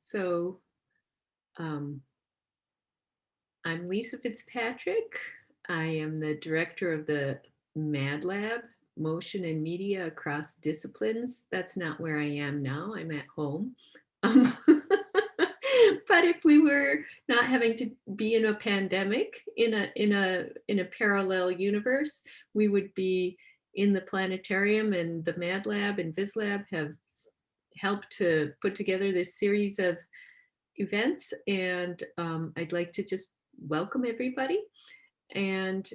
So I'm Lisa Fitzpatrick. I am the director of the Mad Lab, Motion and Media Across Disciplines. That's not where I am now. I'm at home. But if we were not having to be in a pandemic in a parallel universe, we would be in the planetarium, and the Mad Lab and Viz Lab have helped to put together this series of events, and I'd like to just welcome everybody. And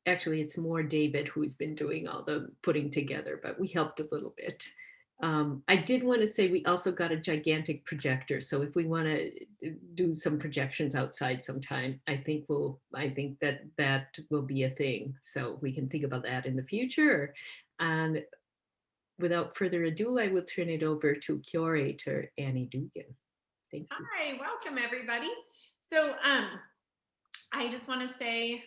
actually, it's more David who's been doing all the putting together, but we helped a little bit. I did want to say we also got a gigantic projector, so if we want to do some projections outside sometime, I think that will be a thing. So we can think about that in the future. And without further ado, I will turn it over to curator Annie Dugan. Thank you. Hi, welcome everybody. So I just want to say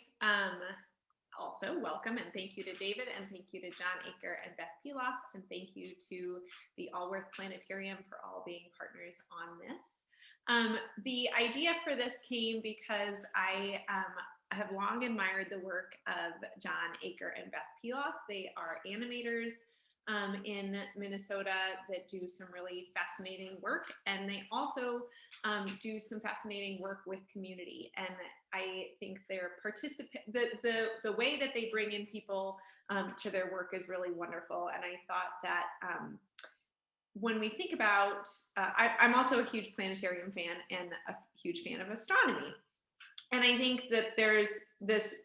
also welcome and thank you to David, and thank you to John Akre and Beth Peloff, and thank you to the Allworth Planetarium for all being partners on this. The idea for this came because I have long admired the work of John Akre and Beth Peloff. They are animators in Minnesota that do some really fascinating work, and they also do some fascinating work with community. And I think their the way that they bring in people to their work is really wonderful. And I thought that when we think about, I'm also a huge planetarium fan and a huge fan of astronomy. And I think that there's this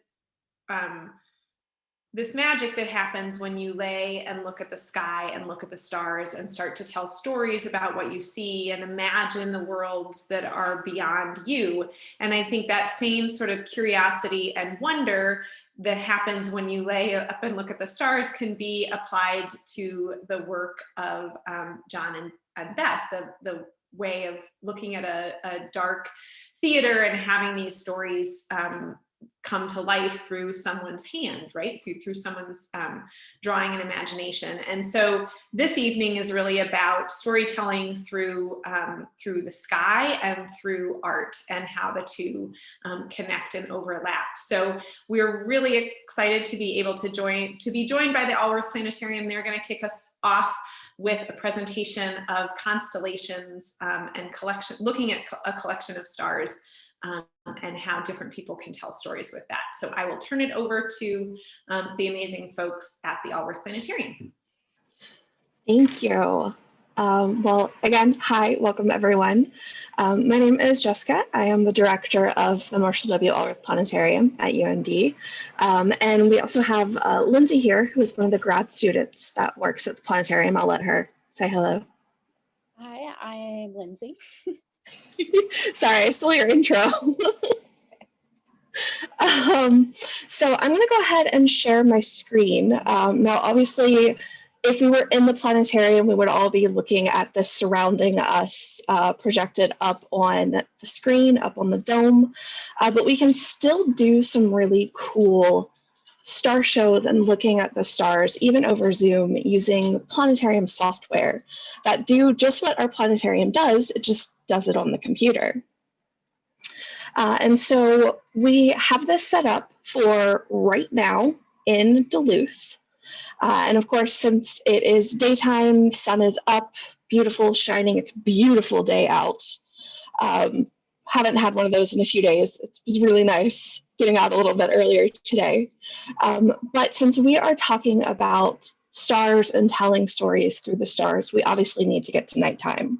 magic that happens when you lay and look at the sky and look at the stars and start to tell stories about what you see and imagine the worlds that are beyond you. And I think that same sort of curiosity and wonder that happens when you lay up and look at the stars can be applied to the work of John and Beth, the way of looking at a dark theater and having these stories come to life through someone's hand, right? Through someone's drawing and imagination. And so this evening is really about storytelling through the sky and through art, and how the two connect and overlap. So we're really excited to be able to be joined by the Allworth Planetarium. They're going to kick us off with a presentation of constellations and looking at a collection of stars. And how different people can tell stories with that. So I will turn it over to the amazing folks at the Allworth Planetarium. Thank you. Well, again, hi, welcome everyone. My name is Jessica. I am the director of the Marshall W. Allworth Planetarium at UND. And we also have Lindsay here, who is one of the grad students that works at the planetarium. I'll let her say hello. Hi, I'm Lindsay. Sorry, I stole your intro. So I'm going to go ahead and share my screen. Now, obviously, if we were in the planetarium, we would all be looking at this surrounding us, projected up on the screen, up on the dome. But we can still do some really cool star shows and looking at the stars, even over Zoom, using planetarium software that do just what our planetarium does. It just does it on the computer. And so we have this set up for right now in Duluth. And of course, since it is daytime, sun is up, beautiful, shining, it's a beautiful day out. Haven't had one of those in a few days. It was really nice getting out a little bit earlier today. But since we are talking about stars and telling stories through the stars, we obviously need to get to nighttime.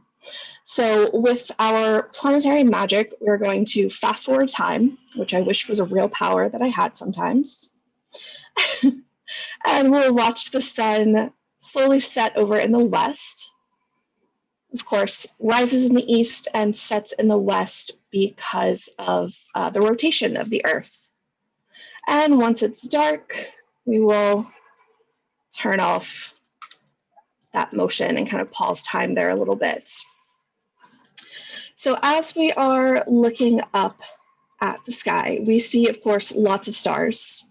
So with our planetary magic, we're going to fast forward time, which I wish was a real power that I had sometimes. And we'll watch the sun slowly set over in the west. Of course, rises in the east and sets in the west because of the rotation of the Earth. And once it's dark, we will turn off that motion and kind of pause time there a little bit. So as we are looking up at the sky, we see, of course, lots of stars.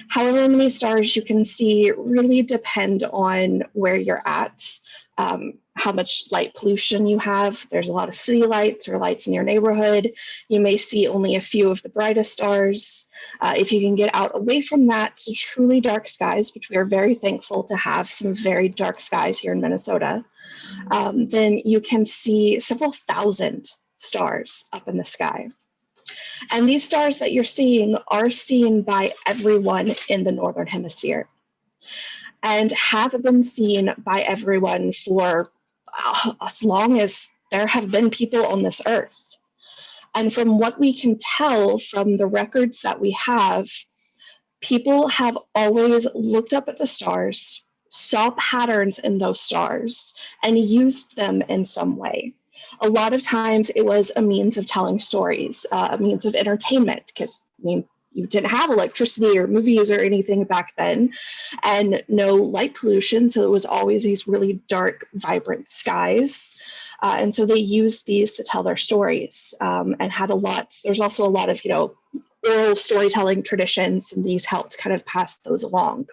However many stars you can see really depend on where you're at. how much light pollution you have. There's a lot of city lights or lights in your neighborhood. You may see only a few of the brightest stars. If you can get out away from that to truly dark skies, which we are very thankful to have some very dark skies here in Minnesota, then you can see several thousand stars up in the sky. And these stars that you're seeing are seen by everyone in the Northern Hemisphere and have been seen by everyone for as long as there have been people on this earth. And from what we can tell from the records that we have, people have always looked up at the stars, saw patterns in those stars, and used them in some way. A lot of times it was a means of telling stories, a means of entertainment, because you didn't have electricity or movies or anything back then, and no light pollution, so it was always these really dark, vibrant skies. And so they used these to tell their stories, and had there's also a lot of, oral storytelling traditions, and these helped kind of pass those along.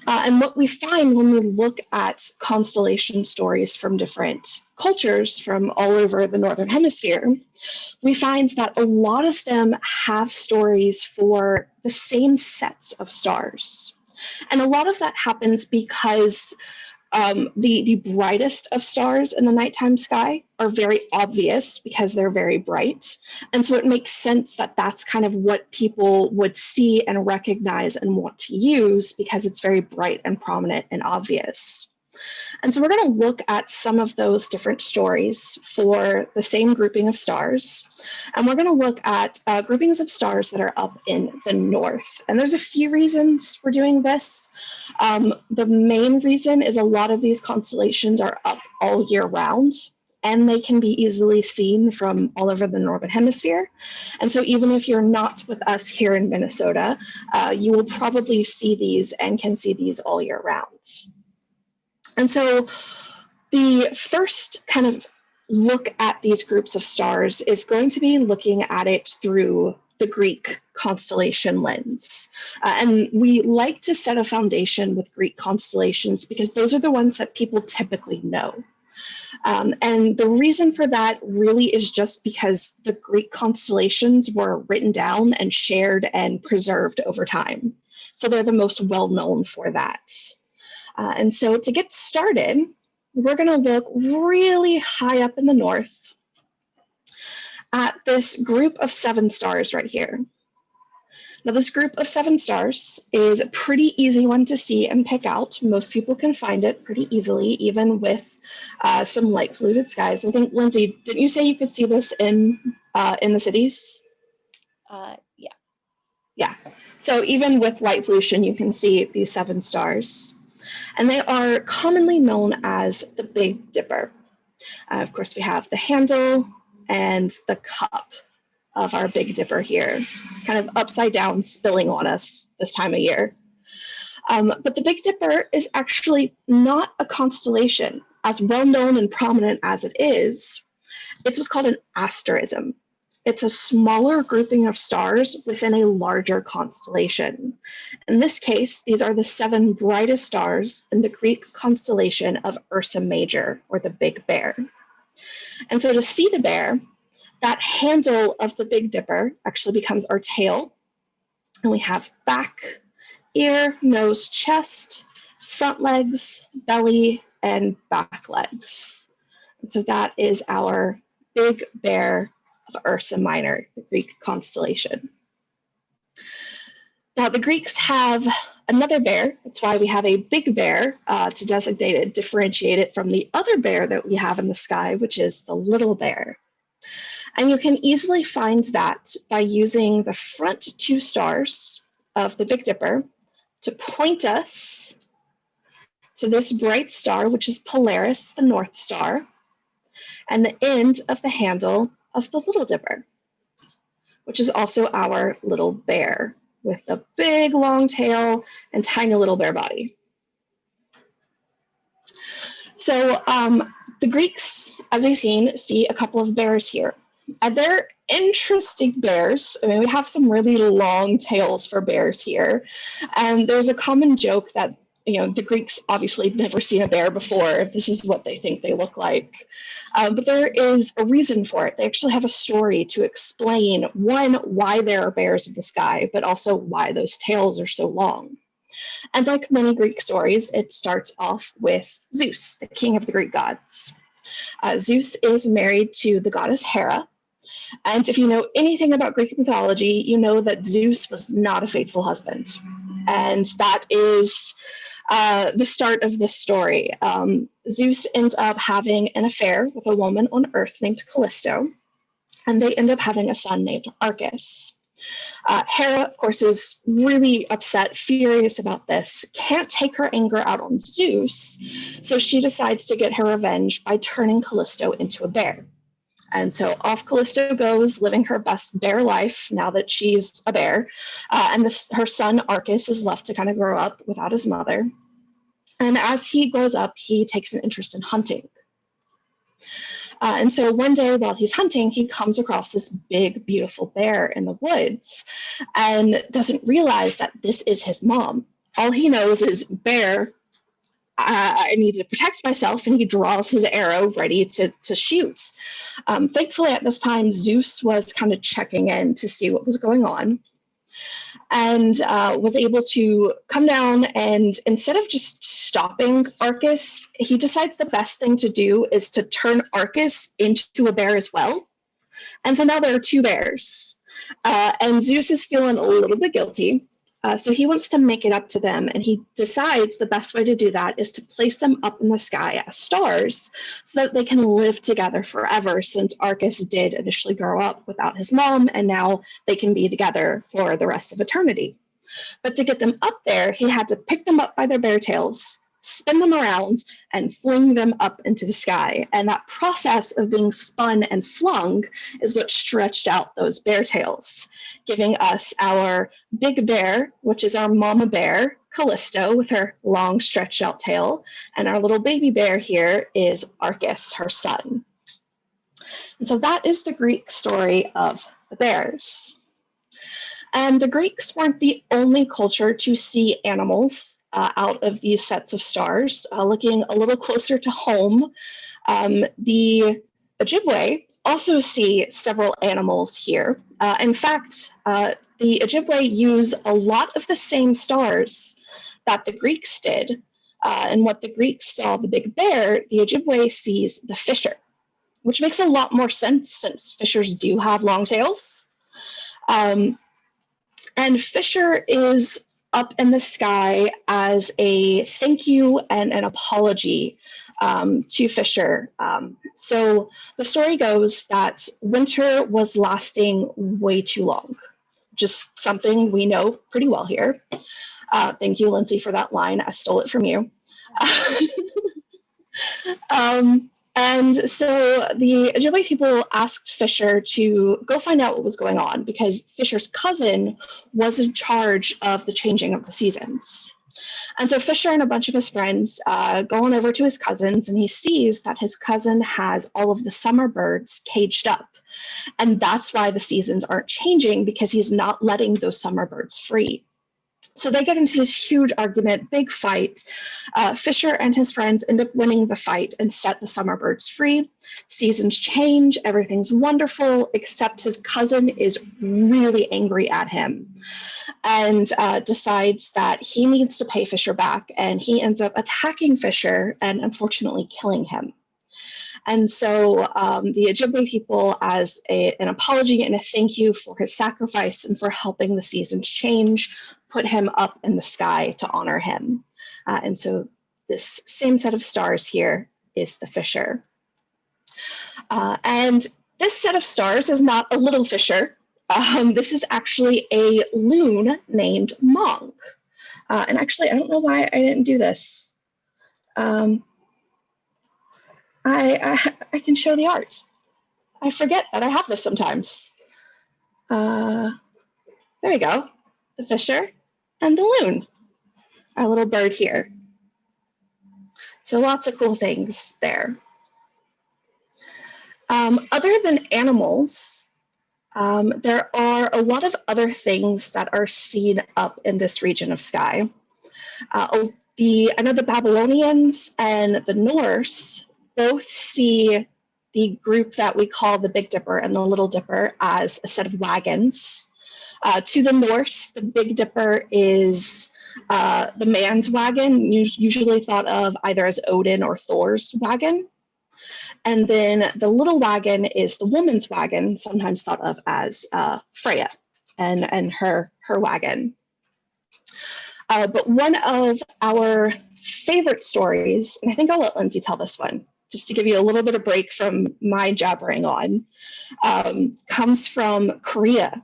And what we find when we look at constellation stories from different cultures from all over the Northern Hemisphere, we find that a lot of them have stories for the same sets of stars. And a lot of that happens because the brightest of stars in the nighttime sky are very obvious because they're very bright. And so it makes sense that that's kind of what people would see and recognize and want to use because it's very bright and prominent and obvious. And so we're going to look at some of those different stories for the same grouping of stars. And we're going to look at groupings of stars that are up in the north. And there's a few reasons we're doing this. The main reason is a lot of these constellations are up all year round, and they can be easily seen from all over the Northern Hemisphere. And so even if you're not with us here in Minnesota, you will probably see these and can see these all year round. And so the first kind of look at these groups of stars is going to be looking at it through the Greek constellation lens. And we like to set a foundation with Greek constellations because those are the ones that people typically know. And the reason for that really is just because the Greek constellations were written down and shared and preserved over time. So they're the most well-known for that. And so to get started, we're going to look really high up in the north at this group of 7 stars right here. Now, this group of 7 stars is a pretty easy one to see and pick out. Most people can find it pretty easily, even with some light polluted skies. I think, Lindsay, didn't you say you could see this in the cities? Yeah. Yeah. So even with light pollution, you can see these 7 stars. And they are commonly known as the Big Dipper. Of course, we have the handle and the cup of our Big Dipper here. It's kind of upside down, spilling on us this time of year. But the Big Dipper is actually not a constellation. As well known and prominent as it is, it's what's called an asterism. It's a smaller grouping of stars within a larger constellation. In this case, these are the 7 brightest stars in the Greek constellation of Ursa Major, or the Big Bear. And so to see the bear, that handle of the Big Dipper actually becomes our tail. And we have back, ear, nose, chest, front legs, belly, and back legs. And so that is our Big Bear of Ursa Minor, the Greek constellation. Now, the Greeks have another bear. That's why we have a big bear to designate it, differentiate it from the other bear that we have in the sky, which is the little bear. And you can easily find that by using the front 2 stars of the Big Dipper to point us to this bright star, which is Polaris, the North Star, and the end of the handle of the Little Dipper, which is also our little bear with a big long tail and tiny little bear body. So the Greeks, as we've seen, see a couple of bears here. And they're interesting bears. I mean, we have some really long tails for bears here. And there's a common joke that The Greeks obviously never seen a bear before, if this is what they think they look like. But there is a reason for it. They actually have a story to explain, one, why there are bears in the sky, but also why those tails are so long. And like many Greek stories, it starts off with Zeus, the king of the Greek gods. Zeus is married to the goddess Hera. And if you know anything about Greek mythology, you know that Zeus was not a faithful husband. And that is the start of this story. Zeus ends up having an affair with a woman on Earth named Callisto, and they end up having a son named Arcas. Hera, of course, is really upset, furious about this, can't take her anger out on Zeus, so she decides to get her revenge by turning Callisto into a bear. And so off Callisto goes, living her best bear life now that she's a bear. And her son Arcas is left to kind of grow up without his mother. And as he grows up, he takes an interest in hunting. And so one day while he's hunting, he comes across this big, beautiful bear in the woods and doesn't realize that this is his mom. All he knows is, bear, I need to protect myself, and he draws his arrow ready to shoot. Thankfully, at this time, Zeus was kind of checking in to see what was going on, and was able to come down, and instead of just stopping Arcas, he decides the best thing to do is to turn Arcas into a bear as well. And so now there are two bears, and Zeus is feeling a little bit guilty. So he wants to make it up to them, and he decides the best way to do that is to place them up in the sky as stars so that they can live together forever, since Arcas did initially grow up without his mom, and now they can be together for the rest of eternity. But to get them up there, he had to pick them up by their bear tails, spin them around, and fling them up into the sky. And that process of being spun and flung is what stretched out those bear tails, giving us our big bear, which is our mama bear, Callisto, with her long stretched out tail. And our little baby bear here is Arcas, her son. And so that is the Greek story of the bears. And the Greeks weren't the only culture to see animals out of these sets of stars. Looking a little closer to home, the Ojibwe also see several animals here. In fact, the Ojibwe use a lot of the same stars that the Greeks did. And what the Greeks saw the big bear, the Ojibwe sees the fisher, which makes a lot more sense since fishers do have long tails. And Fisher is up in the sky as a thank you and an apology to Fisher. So the story goes that winter was lasting way too long, just something we know pretty well here. Thank you, Lindsay, for that line. I stole it from you. And so the Ojibwe people asked Fisher to go find out what was going on, because Fisher's cousin was in charge of the changing of the seasons. And so Fisher and a bunch of his friends go on over to his cousin's, and he sees that his cousin has all of the summer birds caged up. And that's why the seasons aren't changing, because he's not letting those summer birds free. So they get into this huge argument, big fight. Fisher and his friends end up winning the fight and set the summer birds free. Seasons change, everything's wonderful, except his cousin is really angry at him and decides that he needs to pay Fisher back, and he ends up attacking Fisher and unfortunately killing him. And so the Ojibwe people, as an apology and a thank you for his sacrifice and for helping the seasons change, put him up in the sky to honor him. And so this same set of stars here is the Fisher. And this set of stars is not a little Fisher. This is actually a loon named Monk. And actually, I don't know why I didn't do this. I can show the art. I forget that I have this sometimes. There we go. The Fisher and the loon, our little bird here. So lots of cool things there. Other than animals, there are a lot of other things that are seen up in this region of sky. I know the Babylonians and the Norse both see the group that we call the Big Dipper and the Little Dipper as a set of wagons. To the Norse, the Big Dipper is the man's wagon, usually thought of either as Odin or Thor's wagon. And then the little wagon is the woman's wagon, sometimes thought of as Freya and her wagon. But one of our favorite stories, and I think I'll let Lindsay tell this one, just to give you a little bit of break from my jabbering on, comes from Korea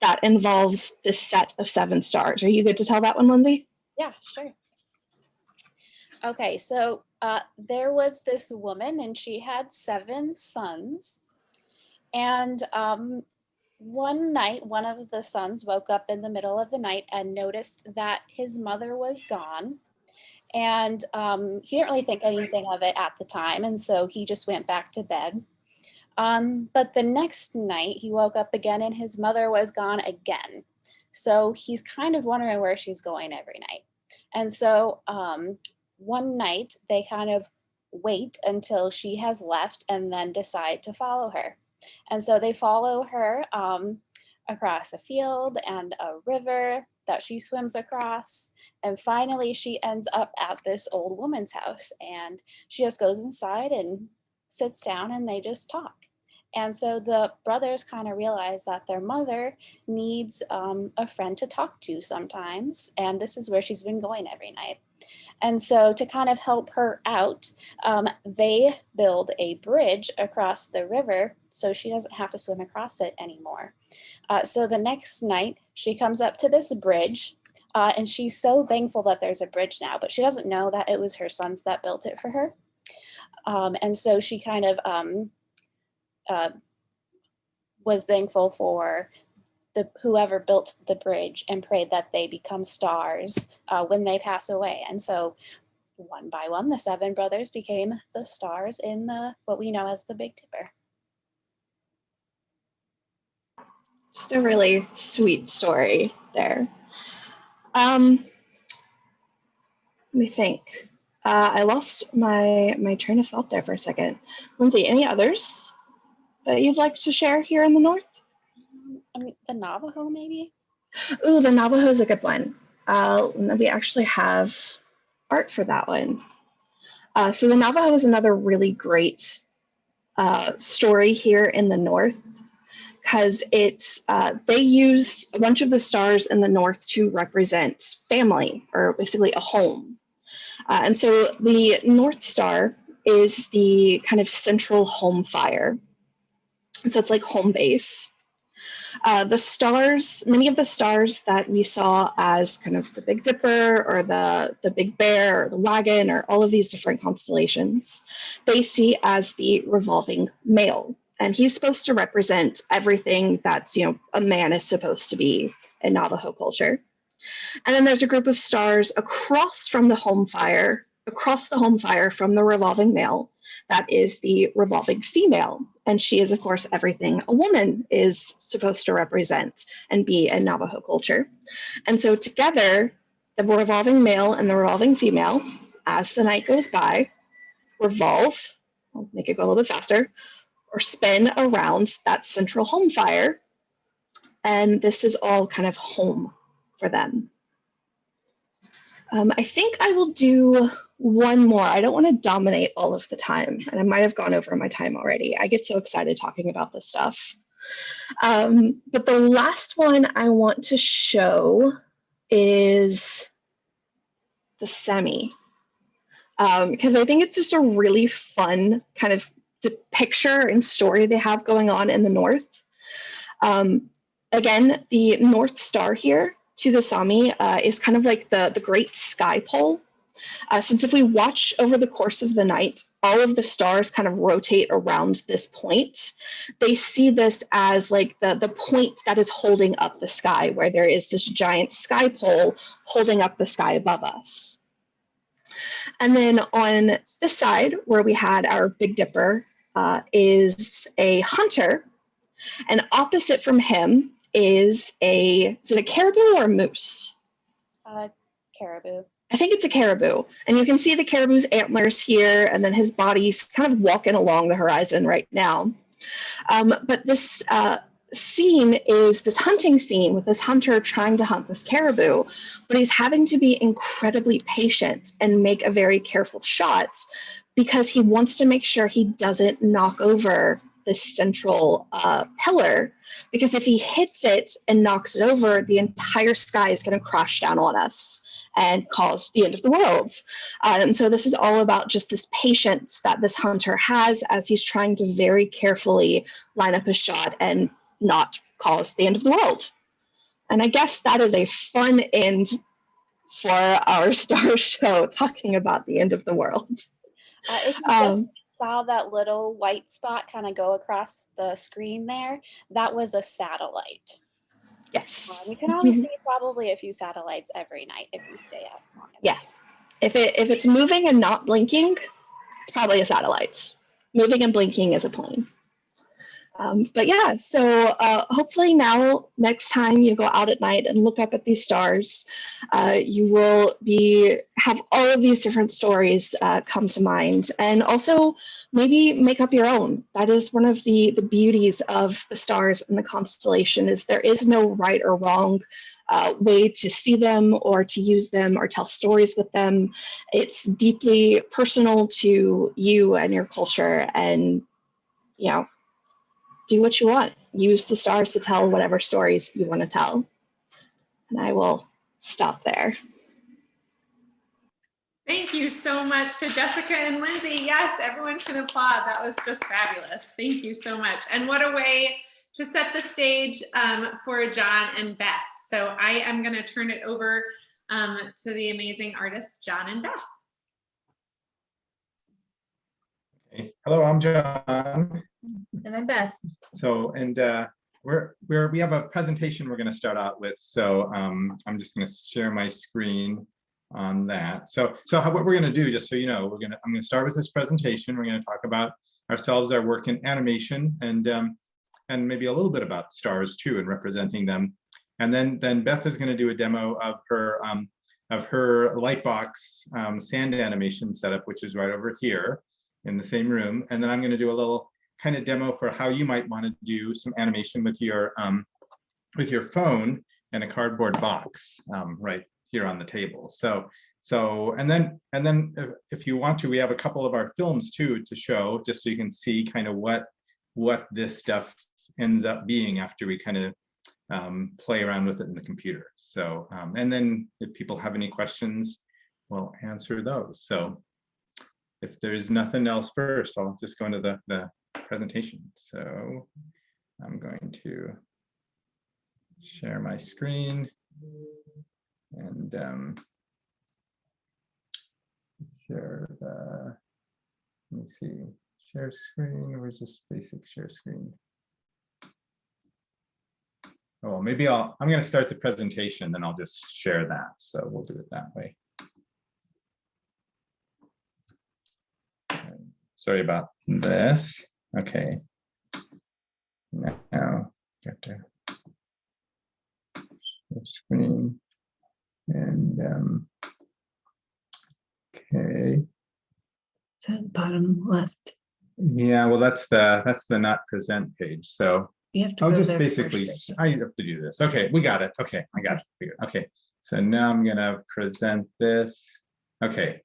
that involves this set of 7 stars. Are you good to tell that one, Lindsay? Yeah, sure. Okay, so there was this woman and she had 7 sons. And one night, one of the sons woke up in the middle of the night and noticed that his mother was gone. And he didn't really think anything of it at the time. And so he just went back to bed. But the next night he woke up again and his mother was gone again. So he's kind of wondering where she's going every night. And so one night they kind of wait until she has left and then decide to follow her. And so they follow her across a field and a river that she swims across. And finally she ends up at this old woman's house and she just goes inside and sits down and they just talk. And so the brothers kind of realize that their mother needs a friend to talk to sometimes. And this is where she's been going every night. And so to kind of help her out, they build a bridge across the river so she doesn't have to swim across it anymore. So the next night she comes up to this bridge and she's so thankful that there's a bridge now, but she doesn't know that it was her sons that built it for her. And so she kind of was thankful for whoever built the bridge and prayed that they become stars when they pass away. And so one by one, the 7 brothers became the stars in what we know as the Big Dipper. Just a really sweet story there. Let me think. I lost my train of thought there for a second. Lindsay, any others that you'd like to share here in the North? I mean, the Navajo, maybe? Ooh, the Navajo is a good one. We actually have art for that one. So the Navajo is another really great story here in the North because they use a bunch of the stars in the North to represent family or basically a home. And so the North Star is the kind of central home fire. So it's like home base. The stars, many of the stars that we saw as kind of the Big Dipper or the Big Bear or the wagon or all of these different constellations, they see as the revolving male. And he's supposed to represent everything that's, a man is supposed to be in Navajo culture. And then there's a group of stars across the home fire from the revolving male, that is the revolving female. And she is, of course, everything a woman is supposed to represent and be in Navajo culture. And so together, the revolving male and the revolving female, as the night goes by, revolve, I'll make it go a little bit faster, or spin around that central home fire. And this is all kind of home for them. I think I will do one more. I don't want to dominate all of the time, and I might have gone over my time already. I get so excited talking about this stuff. But the last one I want to show is the semi, because I think it's just a really fun kind of picture and story they have going on in the North. Again, the North Star here to the Sami is kind of like the great sky pole. Since if we watch over the course of the night, all of the stars kind of rotate around this point, they see this as like the point that is holding up the sky, where there is this giant sky pole holding up the sky above us. And then on this side, where we had our Big Dipper, is a hunter, and opposite from him is is it a caribou or a moose? Caribou. I think it's a caribou, and you can see the caribou's antlers here, and then his body's kind of walking along the horizon right now. But this scene is this hunting scene with this hunter trying to hunt this caribou, but he's having to be incredibly patient and make a very careful shot because he wants to make sure he doesn't knock over this central pillar, because if he hits it and knocks it over, the entire sky is going to crash down on us and cause the end of the world. And so this is all about just this patience that this hunter has as he's trying to very carefully line up a shot and not cause the end of the world. And I guess that is a fun end for our star show, talking about the end of the world. If you just saw that little white spot kind of go across the screen there, that was a satellite. Yes. You can always see probably a few satellites every night if you stay up long enough. Yeah. If it's moving and not blinking, it's probably a satellite. Moving and blinking is a plane. But yeah, so hopefully now next time you go out at night and look up at these stars, you will have all of these different stories come to mind, and also maybe make up your own. That is one of the beauties of the stars and the constellation, is there is no right or wrong way to see them or to use them or tell stories with them. It's deeply personal to you and your culture, and do what you want. Use the stars to tell whatever stories you want to tell. And I will stop there. Thank you so much to Jessica and Lindsay. Yes, everyone can applaud. That was just fabulous. Thank you so much. And what a way to set the stage for John and Beth. So I am going to turn it over to the amazing artists, John and Beth. Hey, hello, I'm John. And I'm Beth. So, and we have a presentation we're going to start out with. So I'm just going to share my screen on that. So what we're going to do, just so you know, I'm going to start with this presentation. We're going to talk about ourselves, our work in animation, and maybe a little bit about stars too, and representing them. And then Beth is going to do a demo of her Lightbox sand animation setup, which is right over here in the same room. And then I'm going to do a little kind of demo for how you might want to do some animation with your phone and a cardboard box right here on the table. So and then if you want to, we have a couple of our films too to show, just so you can see kind of what this stuff ends up being after we kind of play around with it in the computer. So and then if people have any questions, we'll answer those. So if there's nothing else first, I'll just go into the presentation. So I'm going to share my screen and share let me see, share screen. Where's this basic share screen? Oh, maybe I'm going to start the presentation, then I'll just share that. So we'll do it that way. Sorry about this. Okay. Now get to screen and okay. It's at the bottom left. Yeah, well, that's the not present page. So You have to I'll go just there basically first. I have to do this. Okay, we got it. Okay, I got it figured. Okay, so now I'm gonna present this. Okay,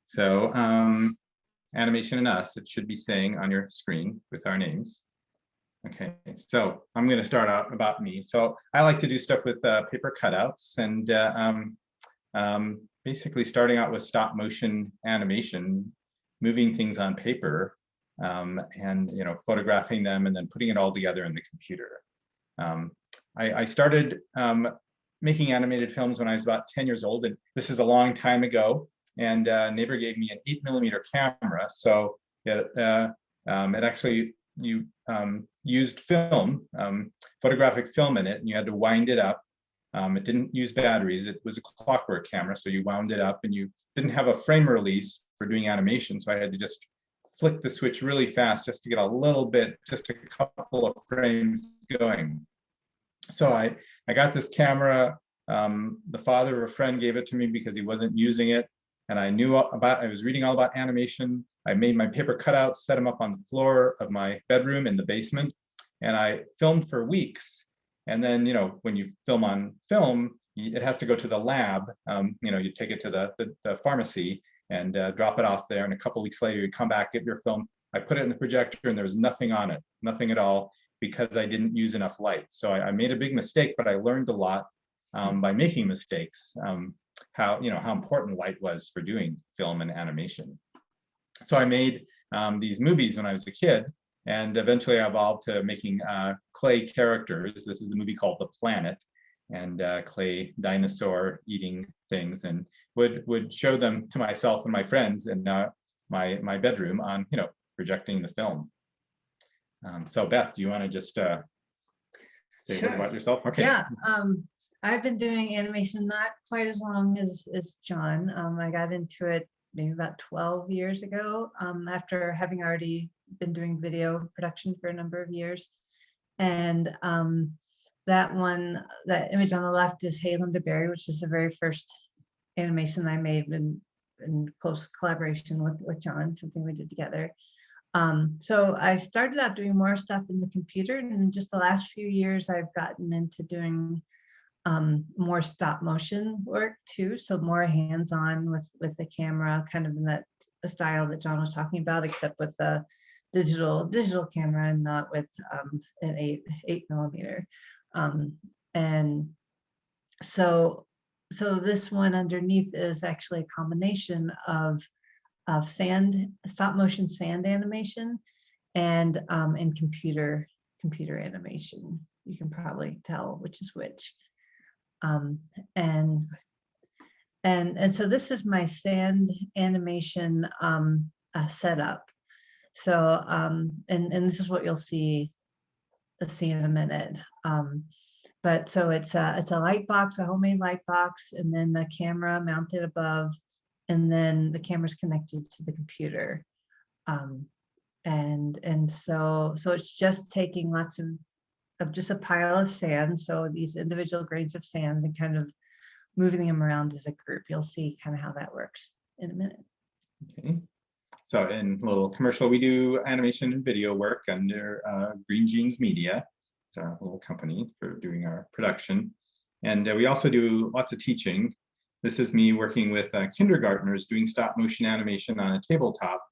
so animation and us, it should be saying on your screen with our names. Okay, so I'm going to start out about me. So I like to do stuff with paper cutouts, and basically starting out with stop motion animation, moving things on paper, and photographing them and then putting it all together in the computer. I started making animated films when I was about 10 years old, and this is a long time ago. And neighbor gave me an 8mm camera, so it actually used film, photographic film in it, and you had to wind it up. It didn't use batteries; it was a clockwork camera, so you wound it up, and you didn't have a frame release for doing animation, so I had to just flick the switch really fast just to get a little bit, just a couple of frames going. So I got this camera The father of a friend gave it to me because he wasn't using it. And I was reading all about animation. I made my paper cutouts, set them up on the floor of my bedroom in the basement. And I filmed for weeks. And then, when you film on film, it has to go to the lab. You take it to the pharmacy and drop it off there. And a couple weeks later, you come back, get your film. I put it in the projector and there was nothing on it, nothing at all, because I didn't use enough light. So I made a big mistake, but I learned a lot by making mistakes, how important light was for doing film and animation. So I made these movies when I was a kid, and eventually I evolved to making clay characters. This is a movie called The Planet, and clay dinosaur eating things, and would show them to myself and my friends in my bedroom on projecting the film. So Beth, do you want to just say a Sure. word about yourself? Okay. Yeah, I've been doing animation not quite as long as John. I got into it maybe about 12 years ago, after having already been doing video production for a number of years. And that image on the left is Hey Linda Berry, which is the very first animation I made in close collaboration with John, something we did together. So I started out doing more stuff in the computer, and in just the last few years, I've gotten into doing more stop motion work too. So more hands-on with the camera, kind of in that style that John was talking about, except with a digital camera and not with an 8mm. And so this one underneath is actually a combination of stop motion sand animation and computer animation. You can probably tell which is which. And so this is my sand animation setup. So and this is what you'll see in a minute. But so it's a light box, a homemade light box, and then the camera mounted above, and then the camera's connected to the computer. And so it's just taking lots of just a pile of sand. So these individual grains of sand, and kind of moving them around as a group. You'll see kind of how that works in a minute. Okay. So in a little commercial, we do animation and video work under Green Jeans Media. It's our little company for doing our production. And we also do lots of teaching. This is me working with kindergartners doing stop motion animation on a tabletop.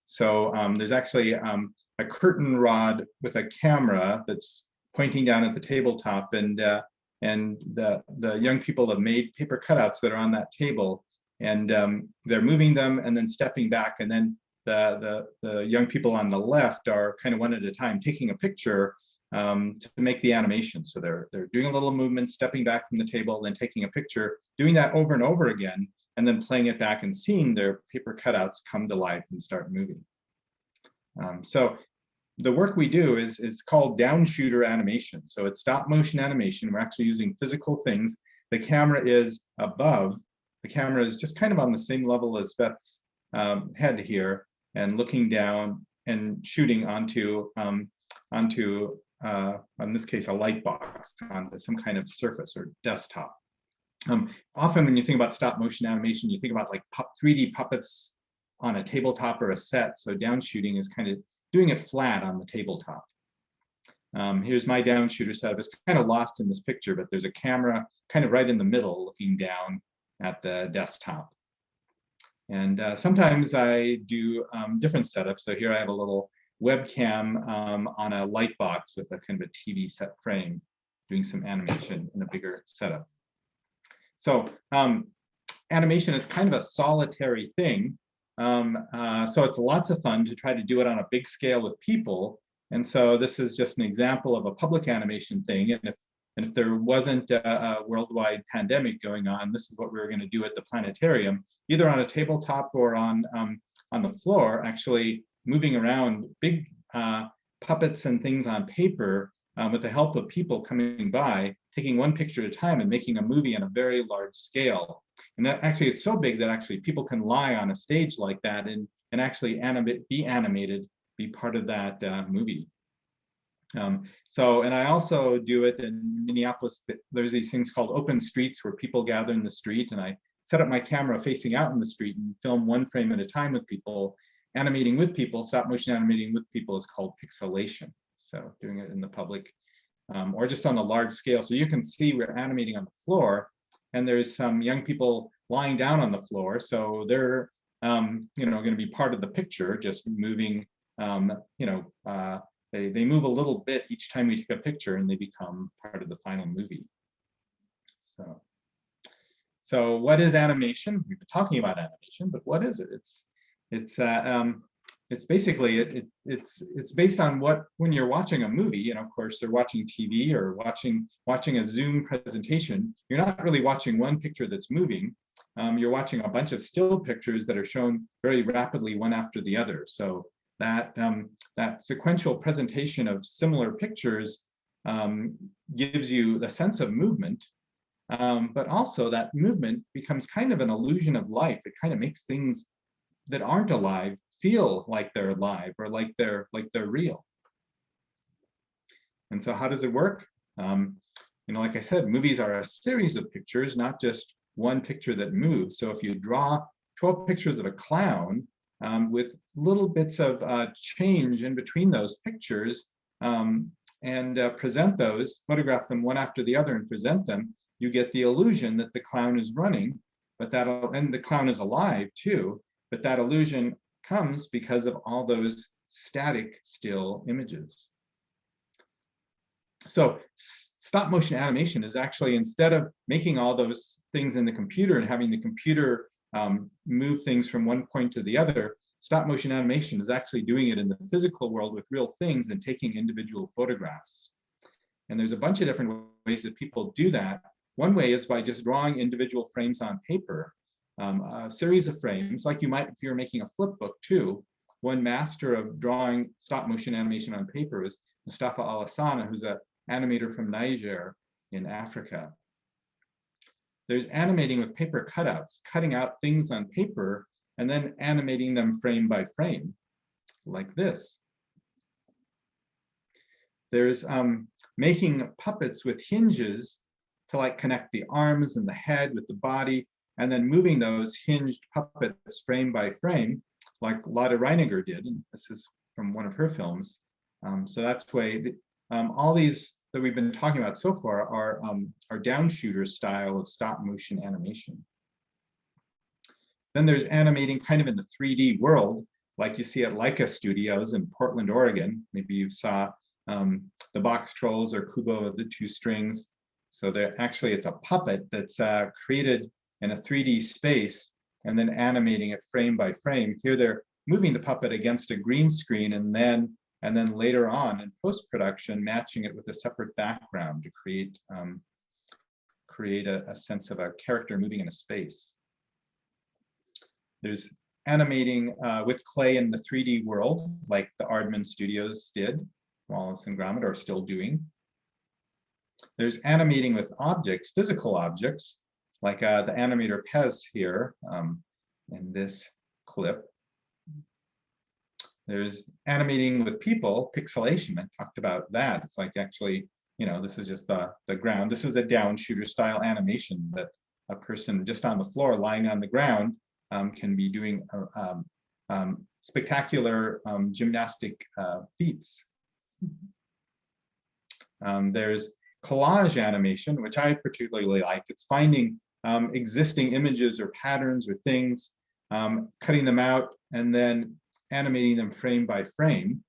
So there's actually a curtain rod with a camera that's pointing down at the tabletop, and the young people have made paper cutouts that are on that table, and they're moving them and then stepping back, and then the young people on the left are kind of one at a time taking a picture to make the animation. So they're doing a little movement, stepping back from the table, then taking a picture, doing that over and over again, and then playing it back and seeing their paper cutouts come to life and start moving. So the work we do is called downshooter animation. So it's stop motion animation. We're actually using physical things. The camera is above. The camera is just kind of on the same level as Beth's head here, and looking down and shooting onto in this case, a light box, onto some kind of surface or desktop. Often when you think about stop motion animation, you think about like 3D puppets on a tabletop or a set. So downshooting is kind of doing it flat on the tabletop. Here's my downshooter setup. It's kind of lost in this picture, but there's a camera kind of right in the middle looking down at the desktop. And sometimes I do different setups. So here I have a little webcam on a light box with a kind of a TV set frame, doing some animation in a bigger setup. So animation is kind of a solitary thing. So it's lots of fun to try to do it on a big scale with people. And so this is just an example of a public animation thing. And if there wasn't a worldwide pandemic going on, this is what we were going to do at the planetarium, either on a tabletop or on the floor, actually moving around big puppets and things on paper with the help of people coming by, taking one picture at a time and making a movie on a very large scale. And that actually, it's so big that actually people can lie on a stage like that and actually be animated, be part of that movie. And I also do it in Minneapolis. There's these things called open streets where people gather in the street, and I set up my camera facing out in the street and film one frame at a time with people. Animating with people, stop motion animating with people is called pixelation. So doing it in the public or just on a large scale. So you can see we're animating on the floor, and there's some young people lying down on the floor. So they're going to be part of the picture, just moving. They move a little bit each time we take a picture, and they become part of the final movie. So what is animation? We've been talking about animation, but what is it? It's basically it's based on when you're watching a movie, and of course they're watching TV or watching a Zoom presentation. You're not really watching one picture that's moving. You're watching a bunch of still pictures that are shown very rapidly one after the other. So that sequential presentation of similar pictures gives you the sense of movement, but also that movement becomes kind of an illusion of life. It kind of makes things that aren't alive feel like they're alive or like they're real. And so how does it work? Like I said, movies are a series of pictures, not just one picture that moves. So if you draw 12 pictures of a clown with little bits of change in between those pictures and present those, photograph them one after the other and present them, you get the illusion that the clown is running, and the clown is alive too, but that illusion comes because of all those static still images. So stop motion animation is actually, instead of making all those things in the computer and having the computer move things from one point to the other, stop motion animation is actually doing it in the physical world with real things and taking individual photographs. And there's a bunch of different ways that people do that. One way is by just drawing individual frames on paper, a series of frames, like you might if you're making a flip book too. One master of drawing stop motion animation on paper is Mustafa Alassana, who's an animator from Niger in Africa. There's animating with paper cutouts, cutting out things on paper and then animating them frame by frame, like this. There's making puppets with hinges to connect the arms and the head with the body, and then moving those hinged puppets frame by frame, like Lotte Reiniger did. And this is from one of her films. So that's way all these that we've been talking about so far are downshooter style of stop motion animation. Then there's animating kind of in the 3D world, like you see at Leica Studios in Portland, Oregon. Maybe you saw the Box Trolls or Kubo of the Two Strings. So it's a puppet that's created in a 3D space and then animating it frame by frame. Here they're moving the puppet against a green screen and then later on in post-production matching it with a separate background to create a sense of a character moving in a space. There's animating with clay in the 3D world, like the Aardman Studios did, Wallace and Gromit are still doing. There's animating with objects, physical objects, like the animator Pez here in this clip. There's animating with people, pixelation. I talked about that. It's like actually, this is just the ground. This is a downshooter style animation that a person just on the floor lying on the ground can be doing spectacular gymnastic feats. There's collage animation, which I particularly like. It's finding existing images or patterns or things, cutting them out, and then animating them frame by frame.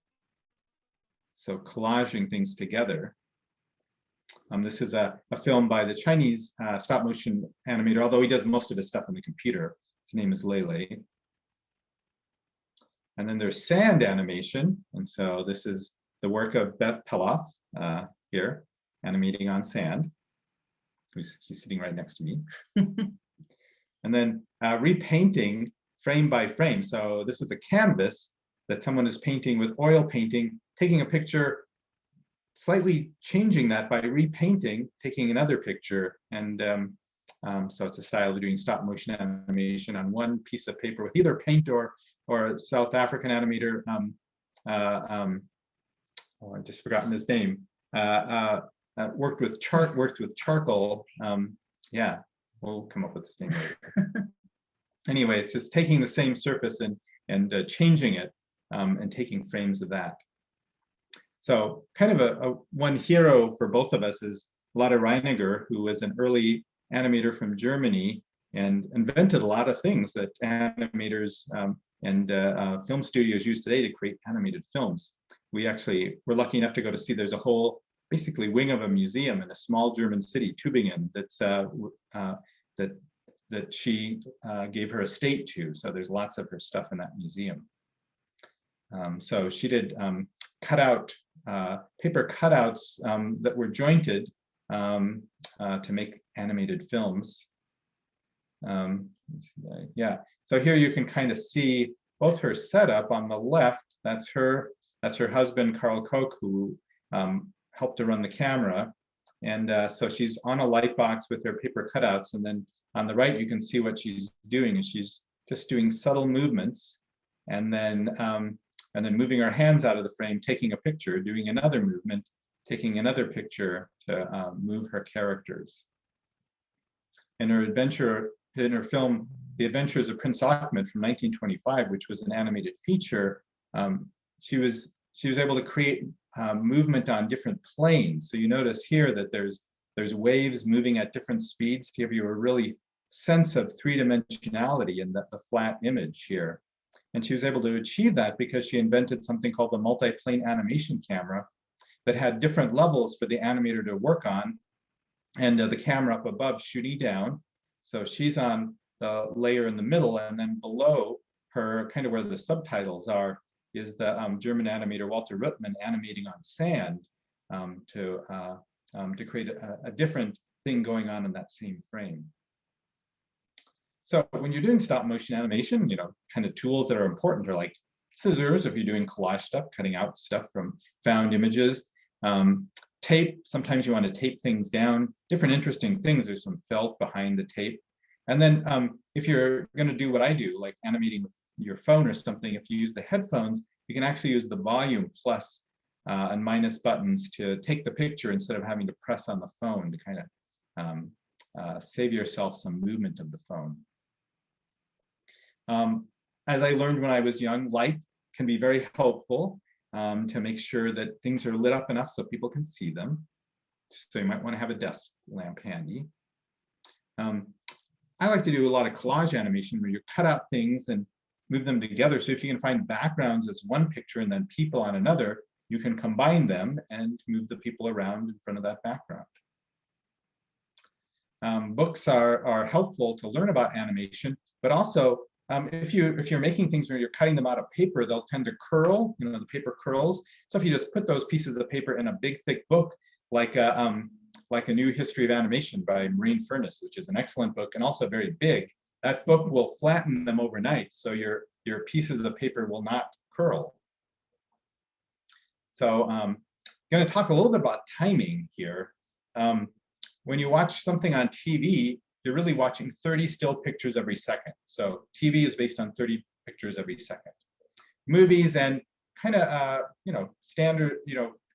So collaging things together. This is a film by the Chinese stop motion animator, although he does most of his stuff on the computer. His name is Lele. And then there's sand animation. And so this is the work of Beth Peloff here, animating on sand. She's sitting right next to me. And then repainting frame by frame. So this is a canvas that someone is painting with oil painting, taking a picture, slightly changing that by repainting, taking another picture. And so it's a style of doing stop motion animation on one piece of paper with either paint or South African animator oh, I've just forgotten his name. Worked with charcoal. Yeah, we'll come up with this name later. Anyway, it's just taking the same surface and changing it and taking frames of that. So kind of a one hero for both of us is Lotte Reiniger, who was an early animator from Germany and invented a lot of things that animators and film studios use today to create animated films. We actually were lucky enough to go to see, there's a whole basically wing of a museum in a small German city, Tübingen, that's that she gave her estate to. So there's lots of her stuff in that museum. So she did paper cutouts that were jointed to make animated films. Yeah, so here you can kind of see both her setup. On the left, that's her husband, Carl Koch, who helped to run the camera. And so she's on a light box with her paper cutouts. And then on the right, you can see what she's doing is she's just doing subtle movements and then moving her hands out of the frame, taking a picture, doing another movement, taking another picture to move her characters. In her film, The Adventures of Prince Ahmed from 1925, which was an animated feature, she was able to create movement on different planes. So you notice here that there's waves moving at different speeds to give you a really sense of three-dimensionality in the flat image here. And she was able to achieve that because she invented something called the multi-plane animation camera that had different levels for the animator to work on, and the camera up above shooting down. So she's on the layer in the middle, and then below her, kind of where the subtitles are, is the German animator Walter Ruttmann animating on sand to create a different thing going on in that same frame. So when you're doing stop motion animation, kind of tools that are important are like scissors, if you're doing collage stuff, cutting out stuff from found images. Tape, sometimes you want to tape things down. Different interesting things, there's some felt behind the tape. And then if you're going to do what I do, like animating with your phone or something, if you use the headphones, you can actually use the volume plus and minus buttons to take the picture instead of having to press on the phone to kind of save yourself some movement of the phone. As I learned when I was young, light can be very helpful to make sure that things are lit up enough so people can see them. So you might want to have a desk lamp handy. I like to do a lot of collage animation where you cut out things and move them together. So if you can find backgrounds as one picture and then people on another, you can combine them and move the people around in front of that background. Books are helpful to learn about animation, but also if you're making things where you're cutting them out of paper, they'll tend to curl, the paper curls. So if you just put those pieces of paper in a big, thick book, like A New History of Animation by Maureen Furness, which is an excellent book and also very big, that book will flatten them overnight, so your pieces of paper will not curl. So I'm going to talk a little bit about timing here. When you watch something on TV, you're really watching 30 still pictures every second. So TV is based on 30 pictures every second. Movies and kind of, standard,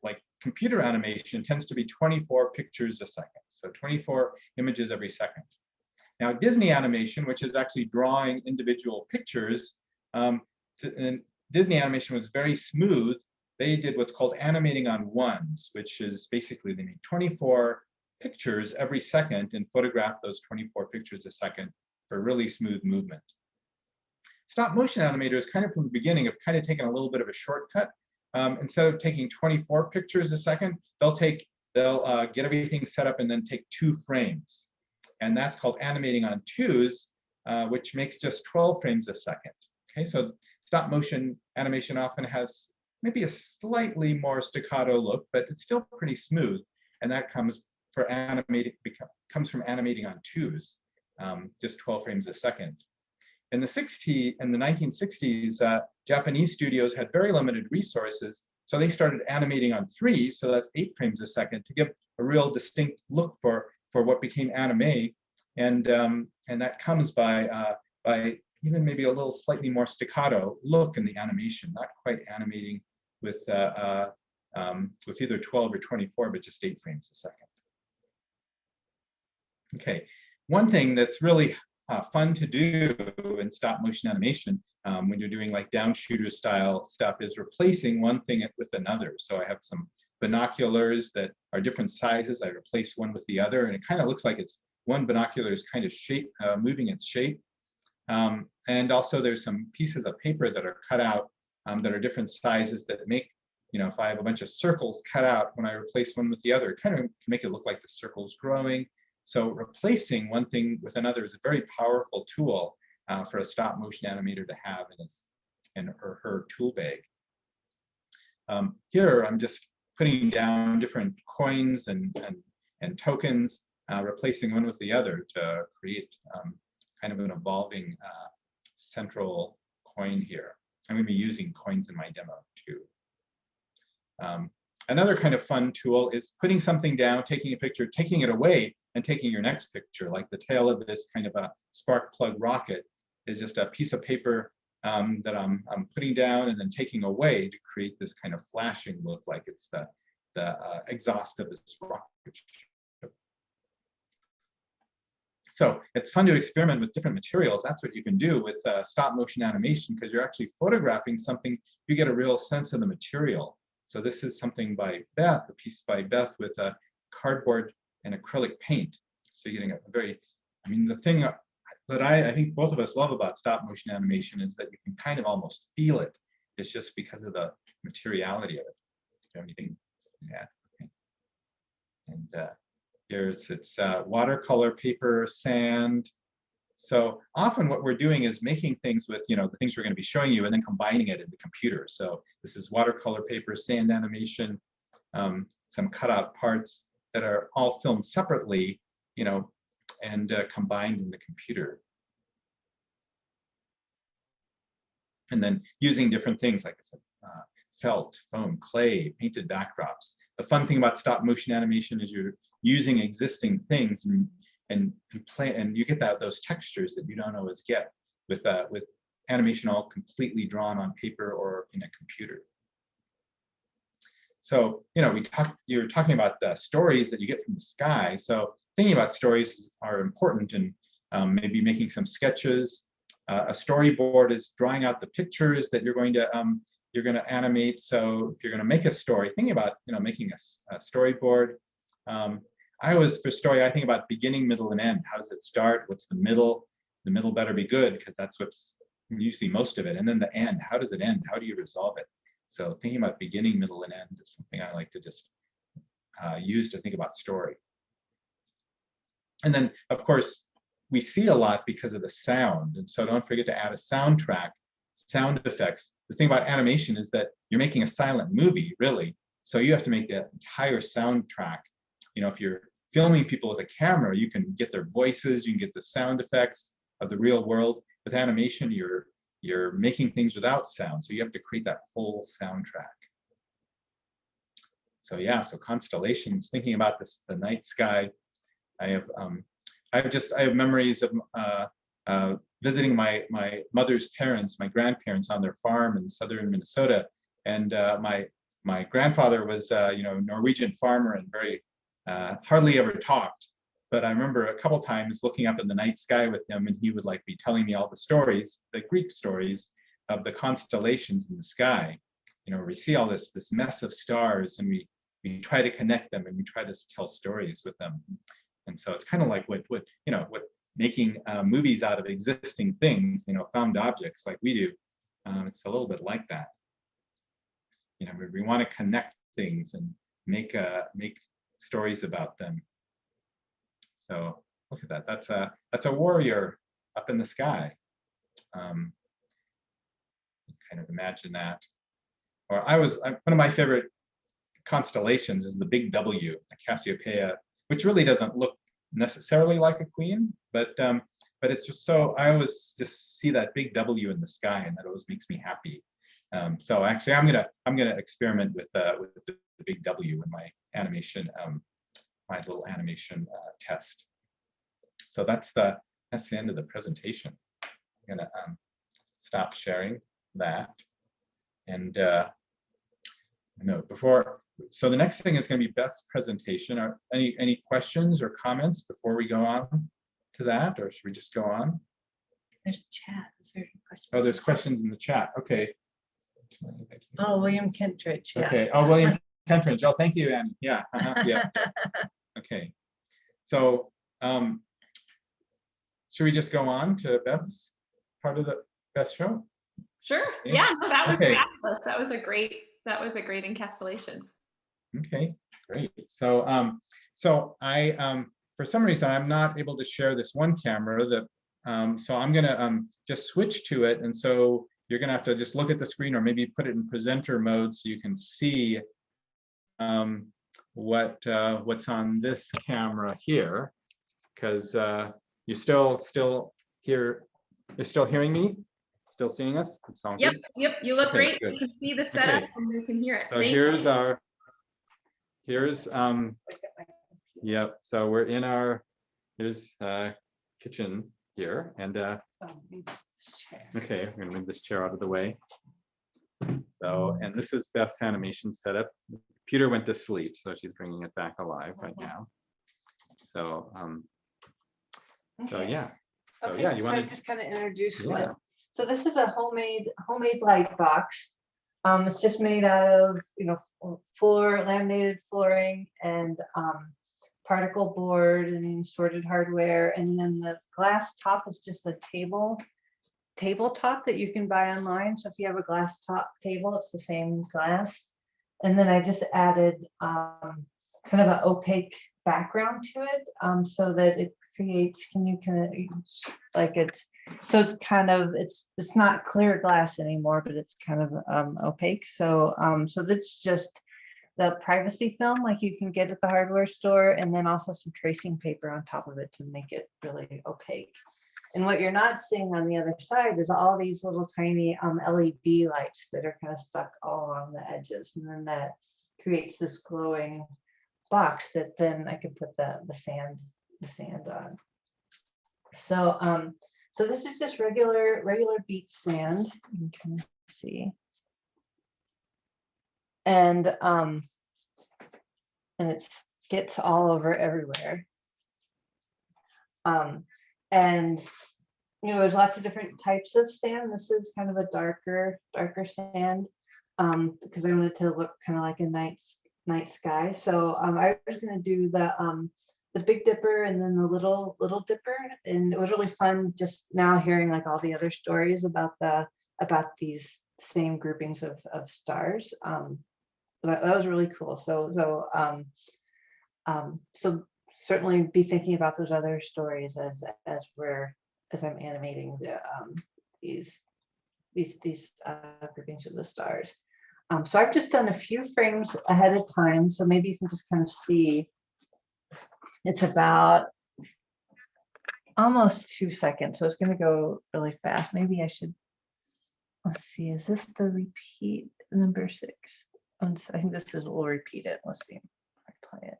like computer animation tends to be 24 pictures a second. So 24 images every second. Now, Disney animation, which is actually drawing individual pictures, and Disney animation was very smooth. They did what's called animating on ones, which is basically they made 24 pictures every second and photograph those 24 pictures a second for really smooth movement. Stop motion animators kind of from the beginning have kind of taken a little bit of a shortcut. Instead of taking 24 pictures a second, they'll get everything set up and then take 2 frames. And that's called animating on twos, which makes just 12 frames a second. Okay, so stop motion animation often has maybe a slightly more staccato look, but it's still pretty smooth. And that comes from animating on twos, just 12 frames a second. In the 1960s, Japanese studios had very limited resources, so they started animating on 3, so that's 8 frames a second, to give a real distinct look for what became anime, and that comes by even maybe a little slightly more staccato look in the animation, not quite animating with with either 12 or 24, but just 8 frames a second. Okay, one thing that's really fun to do in stop motion animation when you're doing like down shooter style stuff is replacing one thing with another. So I have some binoculars that are different sizes. I replace one with the other, and it kind of looks like it's one binocular is kind of moving its shape. And also there's some pieces of paper that are cut out that are different sizes that make, you know, if I have a bunch of circles cut out, when I replace one with the other, it kind of make it look like the circle's growing. So replacing one thing with another is a very powerful tool for a stop motion animator to have in her tool bag. Here I'm just putting down different coins and tokens, replacing one with the other to create kind of an evolving central coin here. I'm going to be using coins in my demo too. Another kind of fun tool is putting something down, taking a picture, taking it away, and taking your next picture. Like the tail of this kind of a spark plug rocket is just a piece of paper that I'm putting down and then taking away to create this kind of flashing look, like it's the exhaust of this rocket ship. So it's fun to experiment with different materials. That's what you can do with stop motion animation, because you're actually photographing something. You get a real sense of the material. So this is something by Beth, a piece by Beth with a cardboard and acrylic paint. So you're getting a very, I mean, the thing that I think both of us love about stop motion animation is that you can kind of almost feel it. It's just because of the materiality of it. Do you have anything to add? Okay. And here it's watercolor paper, sand. So often what we're doing is making things with, you know, the things we're going to be showing you and then combining it in the computer. So this is watercolor paper, sand animation, some cutout parts that are all filmed separately, you know, and combined in the computer. And then using different things, like I said, felt, foam, clay, painted backdrops. The fun thing about stop motion animation is you're using existing things and you get those textures that you don't always get with animation all completely drawn on paper or in a computer. So, you know, you're talking about the stories that you get from the sky. So thinking about stories are important, and maybe making some sketches. A storyboard is drawing out the pictures that you're going to animate. So if you're going to make a story, thinking about, you know, making a storyboard. I always, for story, I think about beginning, middle, and end. How does it start? What's the middle? The middle better be good, because that's what's usually most of it. And then the end, how does it end? How do you resolve it? So thinking about beginning, middle, and end is something I like to just use to think about story. And then, of course, we see a lot because of the sound. And so don't forget to add a soundtrack, sound effects. The thing about animation is that you're making a silent movie, really. So you have to make the entire soundtrack. You know, if you're filming people with a camera, you can get their voices, you can get the sound effects of the real world. With animation, you're making things without sound, so you have to create that whole soundtrack. So yeah, so constellations, thinking about the night sky. I have memories of visiting my mother's parents, my grandparents, on their farm in southern Minnesota, and my grandfather was you know, Norwegian farmer and very hardly ever talked. But I remember a couple times looking up in the night sky with him, and he would like be telling me all the stories, the Greek stories of the constellations in the sky. You know, we see all this mess of stars, and we try to connect them, and we try to tell stories with them. And so it's kind of like what making movies out of existing things, you know, found objects like we do. It's a little bit like that. You know, we want to connect things and make stories about them. So look at that. That's a warrior up in the sky. Kind of imagine that. Or one of my favorite constellations is the Big W, the Cassiopeia, which really doesn't look necessarily like a queen, but it's just so, I always just see that big W in the sky, and that always makes me happy. So actually, I'm gonna experiment with the Big W in my animation. My little animation test. So that's the end of the presentation. I'm gonna stop sharing that. And no, before so the next thing is going to be Beth's presentation. Are any questions or comments before we go on to that, or should we just go on? There's a chat. Is there questions? Oh, there's questions in the chat. Okay. Oh, William Kentridge. Yeah. Okay. Oh, William Kentridge. Oh, thank you, Annie. Yeah. Yeah. Okay. So, should we just go on to Beth's part of the Beth show? Sure. Okay. Yeah, no, that was Okay. fabulous. That was a great encapsulation. Okay, great. So, so I, for some reason, I'm not able to share this one camera. So I'm gonna just switch to it, and so you're gonna have to just look at the screen, or maybe put it in presenter mode so you can see what's on this camera here, because you still here. You're still hearing me? Still seeing us? It sounds Yep, good? yep. You look Okay, great. good. You can see the setup Okay. and you can hear it. So Thank here's you. our, yep, so we're in our, here's kitchen here, and okay, I'm gonna move this chair out of the way. So, and this is Beth's animation setup. Peter went to sleep, so she's bringing it back alive right now. So, so yeah. So Okay, yeah, you so want I to just kind of introduce Yeah. what. So this is a homemade light box. It's just made out of, laminated flooring and particle board and sorted hardware, and then the glass top is just a tabletop that you can buy online. So if you have a glass top table, it's the same glass. And then I just added kind of an opaque background to it, so that it creates, it's not clear glass anymore, but it's kind of opaque. So so that's just the privacy film like you can get at the hardware store, and then also some tracing paper on top of it to make it really opaque. And what you're not seeing on the other side is all these little tiny LED lights that are kind of stuck all along the edges, and then that creates this glowing box that then I can put the sand on. So so this is just regular beach sand. You can see, and it gets all over everywhere. And there's lots of different types of sand. This is kind of a darker sand, because I wanted to look kind of like a night sky. So I was going to do the Big Dipper and then the Little Dipper, and it was really fun just now hearing like all the other stories about these same groupings of stars. That was really cool. So certainly be thinking about those other stories as I'm animating these groupings of the stars. So I've just done a few frames ahead of time, so maybe you can just kind of see. It's about almost 2 seconds, so it's going to go really fast. Maybe I should, let's see, is this the repeat number 6? I think this is, we'll repeat it. Let's see if I play it.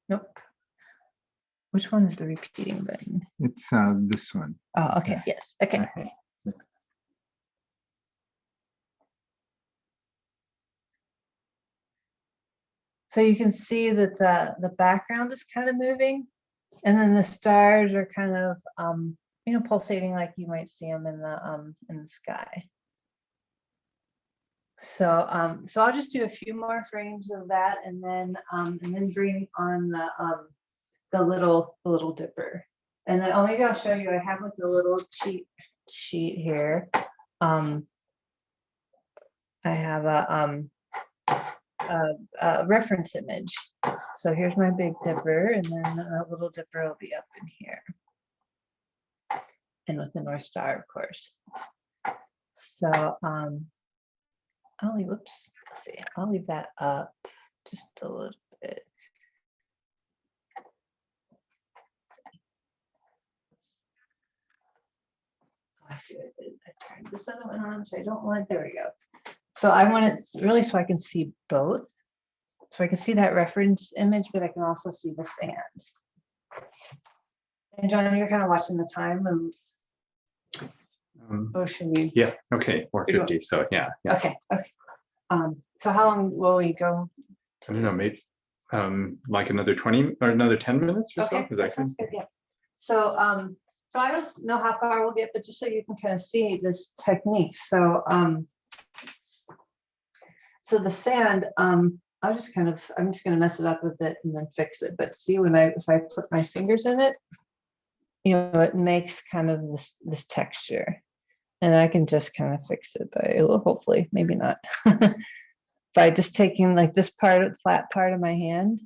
Nope. Which one is the repeating button? It's this one. Oh, okay. Yes. Okay. Okay. So you can see that the background is kind of moving, and then the stars are kind of pulsating like you might see them in the sky. So so I'll just do a few more frames of that, and then bring on the little dipper, and then maybe I'll show you. I have like a little cheat sheet here. I have a reference image. So here's my Big Dipper, and then a Little Dipper will be up in here, and with the North Star, of course. So I'll leave that up just a little bit. I see what I did. I turned this other one on, so I don't want it. There we go. So I want it really so I can see both. So I can see that reference image, but I can also see the sand. And John, you're kind of watching the time. Or should we? Yeah. Okay. 4:50. So yeah. Okay. So how long will we go? I don't know, maybe like another 20 or another 10 minutes or so. Okay, Is that sounds good, yeah. So, so I don't know how far we'll get, but just so you can kind of see this technique. So, so the sand, I'm just gonna mess it up a bit and then fix it. But see, if I put my fingers in it, you know, it makes kind of this texture, and I can just kind of fix it by, well, hopefully, maybe not, by just taking like this flat part of my hand,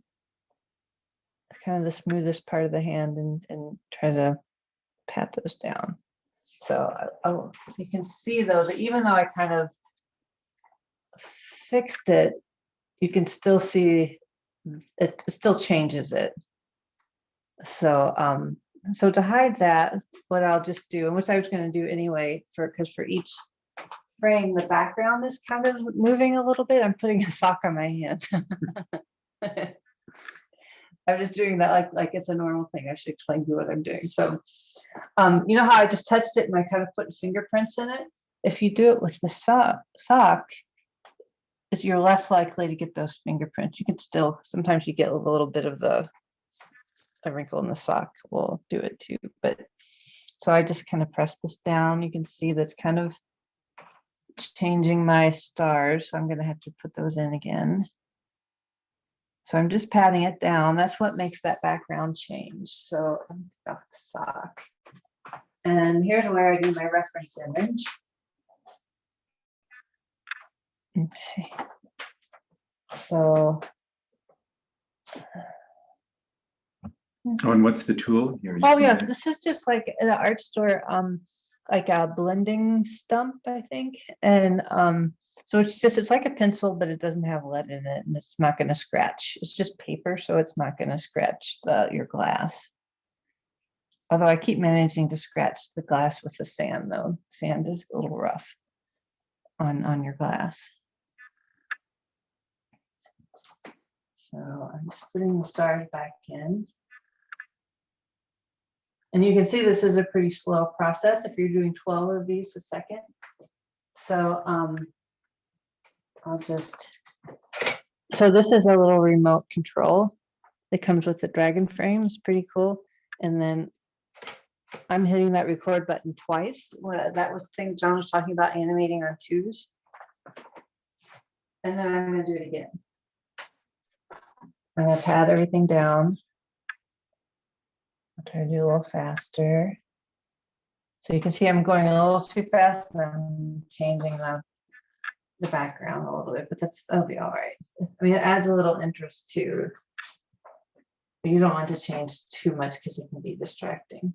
kind of the smoothest part of the hand, and try to pat those down. So you can see though that even though I kind of fixed it, you can still see it still changes it. So so to hide that, what I'll just do, and which I was going to do anyway, because for each frame the background is kind of moving a little bit. I'm putting a sock on my hand. I'm just doing that like it's a normal thing. I should explain to you what I'm doing. So you know how I just touched it and I kind of put fingerprints in it? If you do it with the sock, you're less likely to get those fingerprints. You can still, sometimes you get a little bit of a wrinkle in the sock will do it too. But so I just kind of press this down. You can see that's kind of changing my stars. So I'm going to have to put those in again. So I'm just patting it down. That's what makes that background change. So I'm off the sock. And here's where I do my reference image. Okay. So. Oh, and what's the tool you're Oh using yeah, there? this is just like in an art store, like a blending stump, I think. And so it's like a pencil, but it doesn't have lead in it, and it's not going to scratch. It's just paper, so it's not going to scratch your glass. Although I keep managing to scratch the glass with the sand, though. Sand is a little rough on your glass. So I'm just putting the stars back in. And you can see this is a pretty slow process if you're doing 12 of these a second. So so this is a little remote control that comes with the Dragon frame. It's pretty cool. And then I'm hitting that record button twice. That was the thing John was talking about, animating on twos. And then I'm going to do it again. I'm going to pat everything down. I'll try to do a little faster. So you can see I'm going a little too fast and I'm changing the background a little bit, but that'll be all right. I mean, it adds a little interest too. But you don't want to change too much because it can be distracting.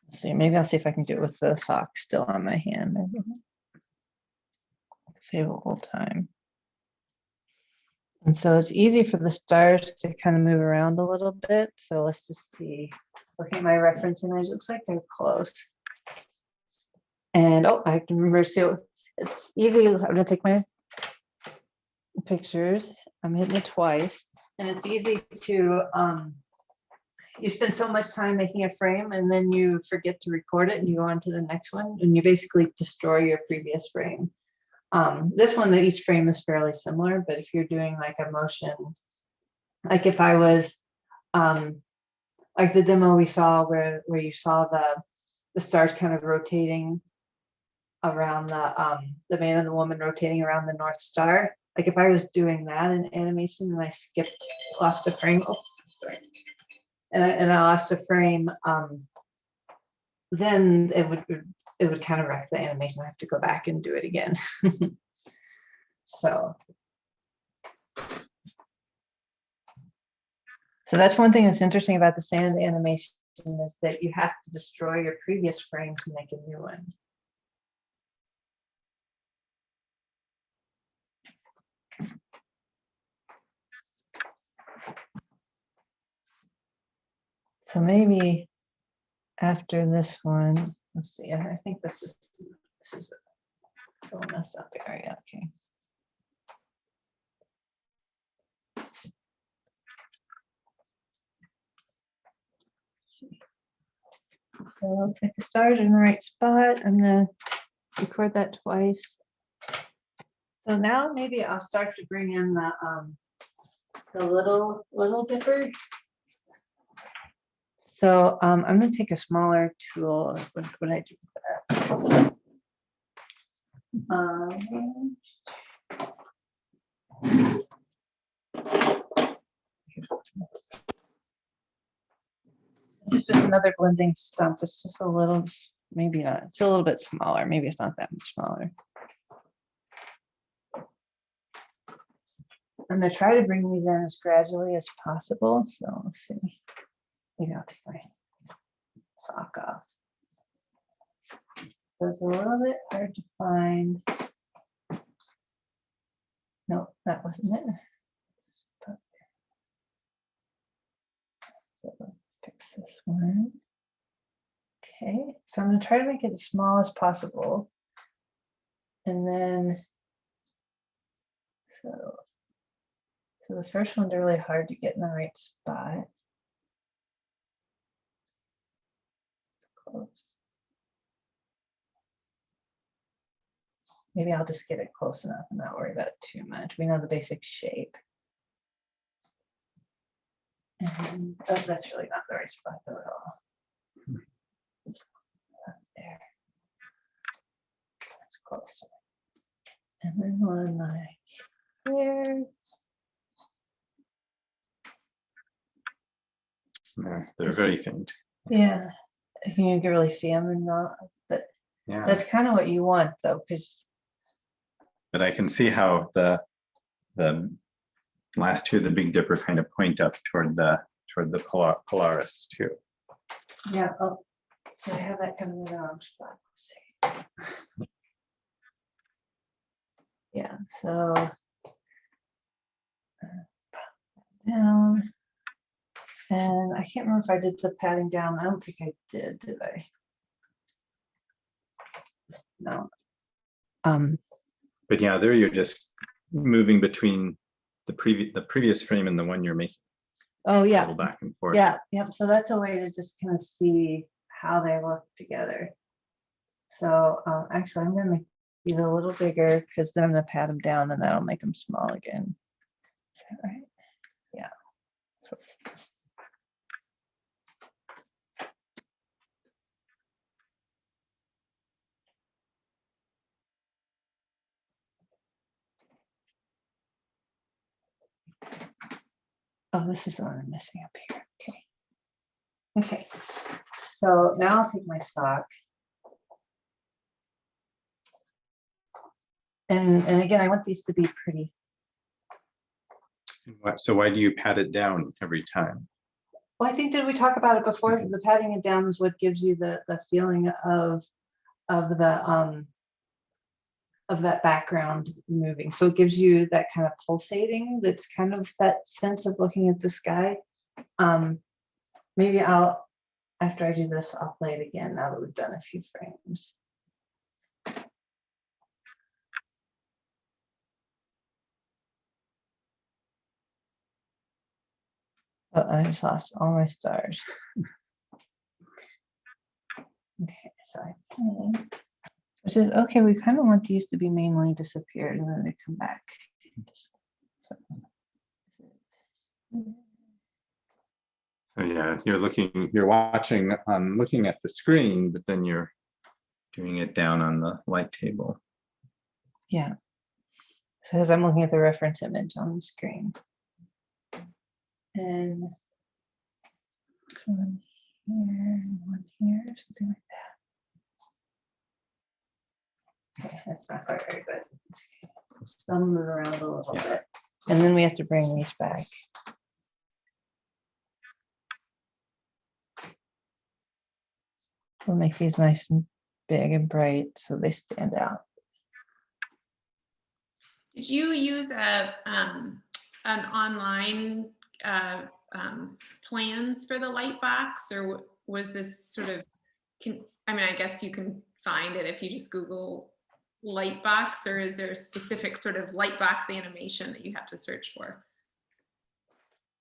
Let's see, maybe I'll see if I can do it with the sock still on my hand. Save a little time. And so it's easy for the stars to kind of move around a little bit. So let's just see. Okay, my reference image looks like they're close. And oh, I have to remember, so it's easy. I'm gonna take my pictures. I'm hitting it twice. And it's easy to, you spend so much time making a frame and then you forget to record it and you go on to the next one and you basically destroy your previous frame. This one, each frame is fairly similar, but if you're doing like a motion, like if I was, like the demo we saw where you saw the stars kind of rotating around the man and the woman rotating around the North Star. Like if I was doing that in animation and I lost a frame, oops, sorry. And I lost a frame, then it would kind of wreck the animation. I have to go back and do it again. So that's one thing that's interesting about the sand animation is that you have to destroy your previous frame to make a new one. So maybe after this one, let's see, I think this is a little mess up area, okay. So it looks like the stars are in the right spot. I'm gonna record that twice. So now maybe I'll start to bring in the little dipper. So I'm going to take a smaller tool. What I do with that? This is just another blending stump. It's just a little, maybe not. It's a little bit smaller. Maybe it's not that much smaller. I'm going to try to bring these in as gradually as possible. So let's see. Maybe I'll take my sock off. It was a little bit hard to find. No, that wasn't it. So fix this one. Okay, so I'm going to try to make it as small as possible. And then, so the first one's really hard to get in the right spot. Close. Maybe I'll just get it close enough and not worry about it too much. We know the basic shape. And oh, that's really not the right spot though at all. There. That's close. And then one like here. Yeah, they're very faint. Yeah, you can really see them and not, but Yeah. that's kind of what you want though, because. But I can see how the last two, the Big Dipper, kind of point up toward the Polaris too. Yeah, oh, so I have that kind of in the wrong spot. Let's see. Yeah, so down. And I can't remember if I did the padding down. I don't think I did I? No. But yeah, there you're just moving between the previous frame and the one you're making. Oh A yeah. little back and forth. Yeah, yep. So that's a way to just kind of see how they look together. So actually, I'm going to make these a little bigger because then I'm going to pat them down and that'll make them small again. Is that right? Yeah. Oh, this is the one I'm missing up here. Okay. Okay. So now I'll take my sock. And again, I want these to be pretty. So why do you pat it down every time? Well, I think, did we talk about it before? The patting it down is what gives you the feeling of that background moving. So it gives you that kind of pulsating, that's kind of that sense of looking at the sky. Maybe after I do this, I'll play it again now that we've done a few frames. Oh, I just lost all my stars. Okay, so I think, which is okay, we kind of want these to be mainly disappeared and then they come back. So yeah, you're watching, looking at the screen, but then you're doing it down on the light table. Yeah, so as I'm looking at the reference image on the screen. And one here, something like that. Okay, that's not quite right, but I'll move it around a little bit. And then we have to bring these back. We'll make these nice and big and bright so they stand out. Did you use an online plans for the light box, or was this sort of, I mean, I guess you can find it if you just Google light box, or is there a specific sort of light box animation that you have to search for?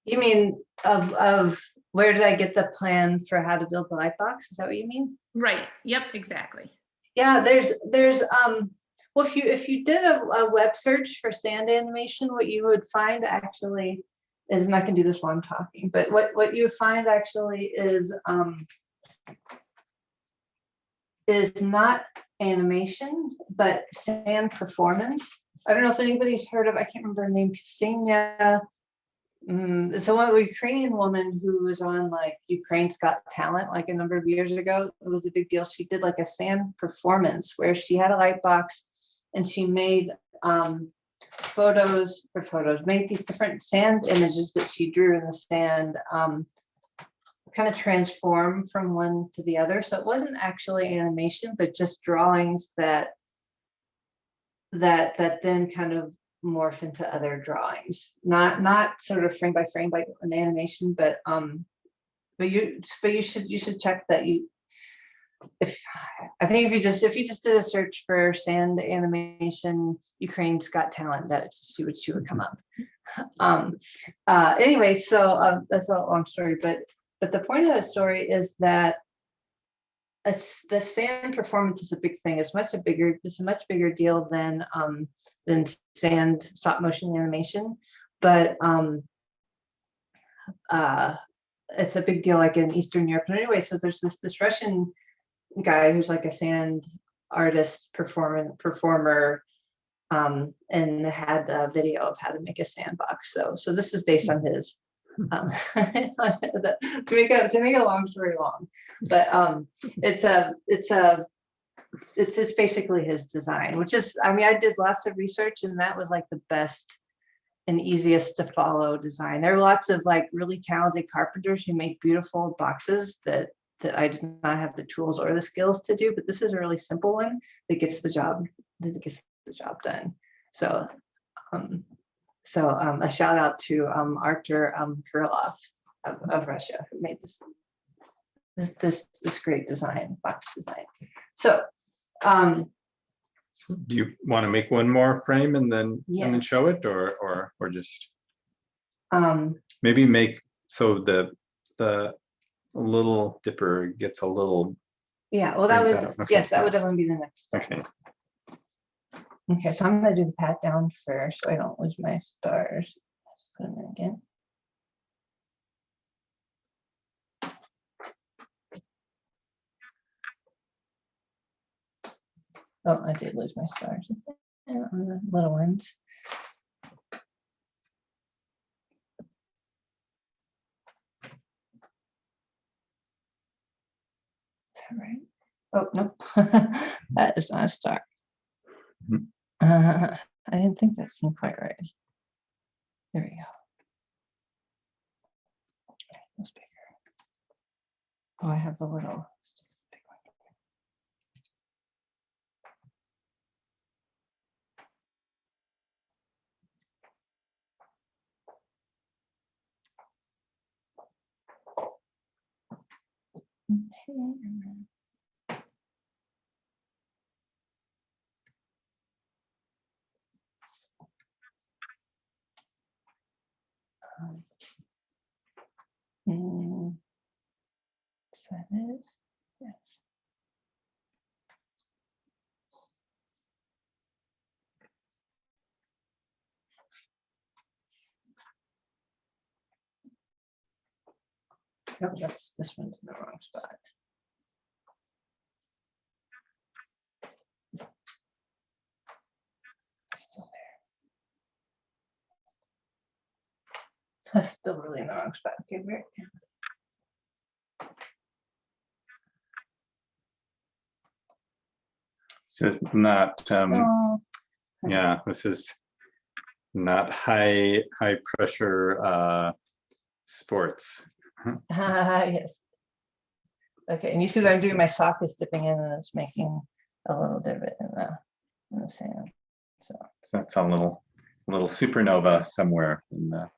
You mean of where did I get the plan for how to build the light box? Is that what you mean? Right. Yep, exactly. Yeah, there's Well, if you did a web search for sand animation, what you would find actually is, and I can do this while I'm talking, but what you would find actually is not animation, but sand performance. I don't know if anybody's heard of, I can't remember her name, Ksenia. It's a Ukrainian woman who was on like Ukraine's Got Talent like a number of years ago. It was a big deal. She did like a sand performance where she had a light box and she made made these different sand images that she drew in the sand kind of transform from one to the other. So it wasn't actually animation, but just drawings that then kind of morph into other drawings. Not sort of frame by frame like an animation, but you should check that. If you just did a search for sand animation Ukraine's Got Talent, she would come up. Anyway, so that's a long story, but the point of that story is that the sand performance is a big thing. It's a much bigger deal than sand stop motion animation, but it's a big deal like in Eastern Europe. But anyway, so there's this Russian guy who's like a sand artist performer, and had a video of how to make a sandbox. So this is based on his. To make a long story long, but it's basically his design, which is, I mean, I did lots of research and that was like the best and easiest to follow design. There are lots of like really talented carpenters who make beautiful boxes that I did not have the tools or the skills to do, but this is a really simple one that gets the job done. So a shout out to Artur Peloff of Russia, who made this great box design. So do you want to make one more frame and then show it, or just maybe make so the little dipper gets a little. Yeah, well that would that would definitely be the next step. Okay, so I'm going to do the pat down first so I don't lose my stars. Let's put them in again. Oh, I did lose my stars on the little ones. Is that right? Oh, nope. That is not a star. I didn't think that seemed quite right. There we go. Okay, that's bigger. Oh, I have the little. Let's do the big one. Okay. Is that it? Yes. Oh, this one's in the wrong spot. It's still there. That's still really in the wrong spot. Okay, where? This is not this is not high pressure sports. Yes. Okay, and you see that I'm doing, my sock is dipping in and it's making a little divot in the sand. So that's a little supernova somewhere in the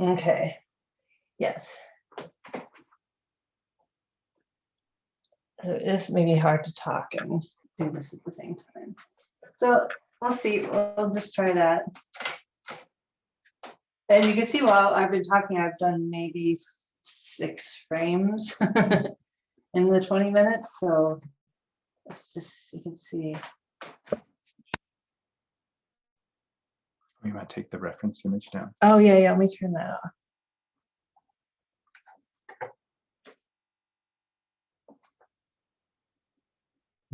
okay. Yes. So it is maybe hard to talk and do this at the same time. So we'll see. We'll just try that. And you can see while I've been talking, I've done maybe 6 frames in the 20 minutes. So It's just, you can see. We might take the reference image down. Oh, yeah, yeah, let me turn that off.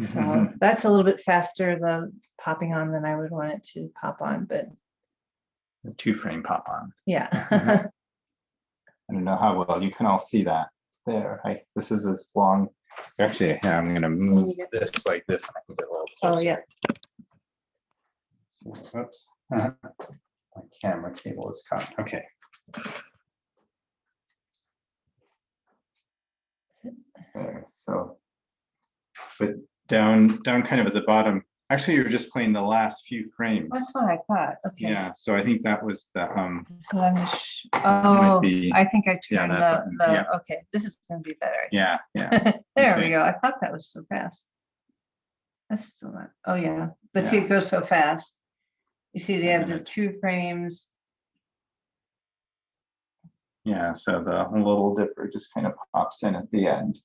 So that's a little bit faster, the popping on, than I would want it to pop on, but The 2-frame pop on. yeah. I don't know how well you can all see that there. This is as long. Actually, yeah, I'm going to move this like this. And I can get a little closer. Oh, yeah. Oops. My camera cable is caught. Okay. There, so, but down kind of at the bottom. Actually, you were just playing the last few frames. That's what I thought. Okay. Yeah. So I think that was the So I'm oh, be, I think I yeah, turned that the button, yeah. Okay, this is gonna be better. Yeah. Yeah. There Okay. we go. I thought that was so fast. That's still not. Oh yeah, but see, Yeah. it goes so fast. You see, they have And the it's- 2 frames. Yeah. So the little dipper just kind of pops in at the end.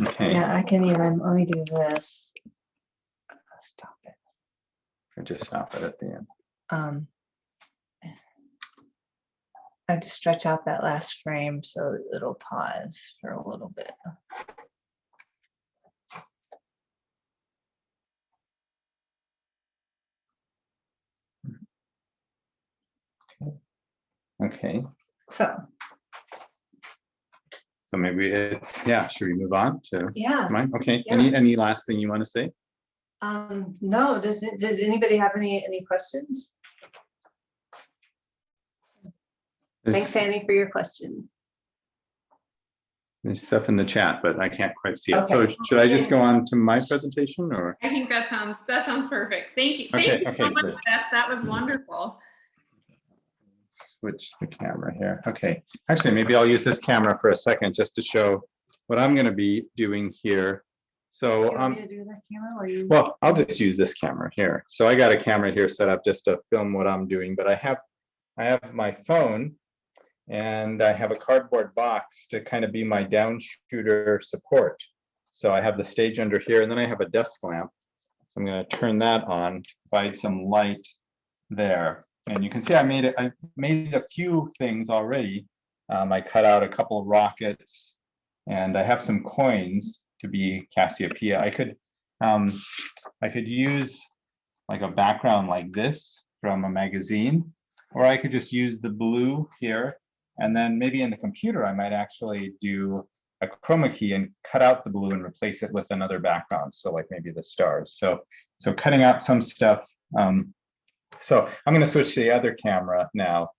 Okay. Yeah, I can even. Let me do this. Stop it. Or just stop it at the end. I have to stretch out that last frame so it'll pause for a little bit. Okay. So Maybe it's, yeah, should we move on to yeah. mine? Okay. Yeah. Any last thing you want to say? No, did anybody have any questions? Thanks, Annie, for your questions. There's stuff in the chat, but I can't quite see it. So Okay. should I just go on to my presentation or? I think that sounds perfect. Thank you. Okay, Thank you so okay, much, good. Beth. That was wonderful. Switch the camera here. Okay. Actually, maybe I'll use this camera for a second just to show what I'm going to be doing here. So, Do you want me to do that camera or you? well, I'll just use this camera here. So I got a camera here set up just to film what I'm doing, but I have my phone and I have a cardboard box to kind of be my down shooter support. So I have the stage under here and then I have a desk lamp. So I'm going to turn that on to provide some light there. And you can see I made a few things already. I cut out a couple of rockets and I have some coins to be Cassiopeia. I could use like a background like this from a magazine, or I could just use the blue here. And then maybe in the computer, I might actually do a chroma key and cut out the blue and replace it with another background. So like maybe the stars. So cutting out some stuff. So I'm going to switch to the other camera now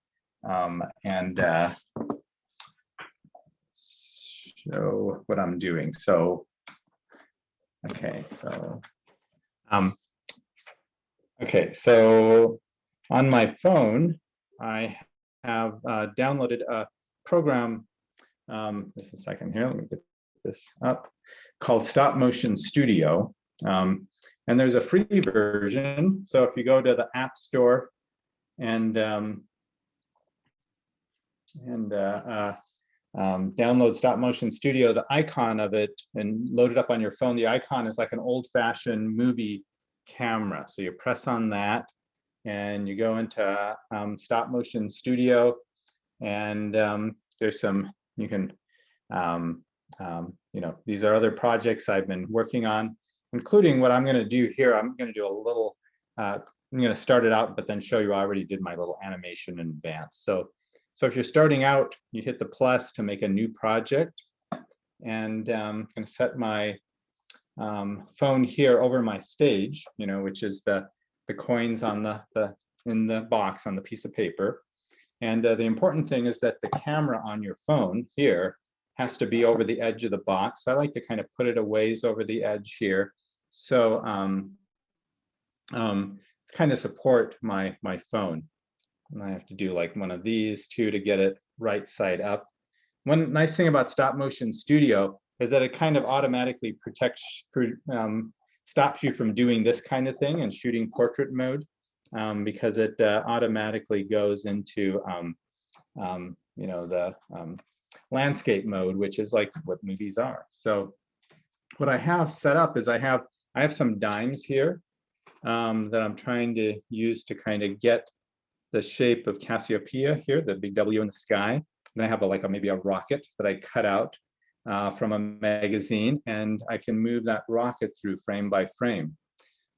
and show what I'm doing. So, okay, so on my phone, I have downloaded a program. Just a second here, let me get this up, called Stop Motion Studio. And there's a free version. So if you go to the App Store and download Stop Motion Studio, the icon of it, and load it up on your phone, the icon is like an old-fashioned movie camera. So you press on that and you go into Stop Motion Studio, and there's some, you can, these are other projects I've been working on, including what I'm going to do here. I'm going to do a little, I'm going to start it out, but then show you I already did my little animation in advance. So if you're starting out, you hit the plus to make a new project. And I'm going to set my phone here over my stage, which is the coins on in the box on the piece of paper. And the important thing is that the camera on your phone here has to be over the edge of the box. I like to kind of put it a ways over the edge here. So kind of support my phone. And I have to do like one of these two to get it right side up. One nice thing about Stop Motion Studio is that it kind of automatically stops you from doing this kind of thing and shooting portrait mode, because it automatically goes into the landscape mode, which is like what movies are. So what I have set up is I have some dimes here that I'm trying to use to kind of get the shape of Cassiopeia here, the big W in the sky. And then I have maybe a rocket that I cut out from a magazine, and I can move that rocket through frame by frame.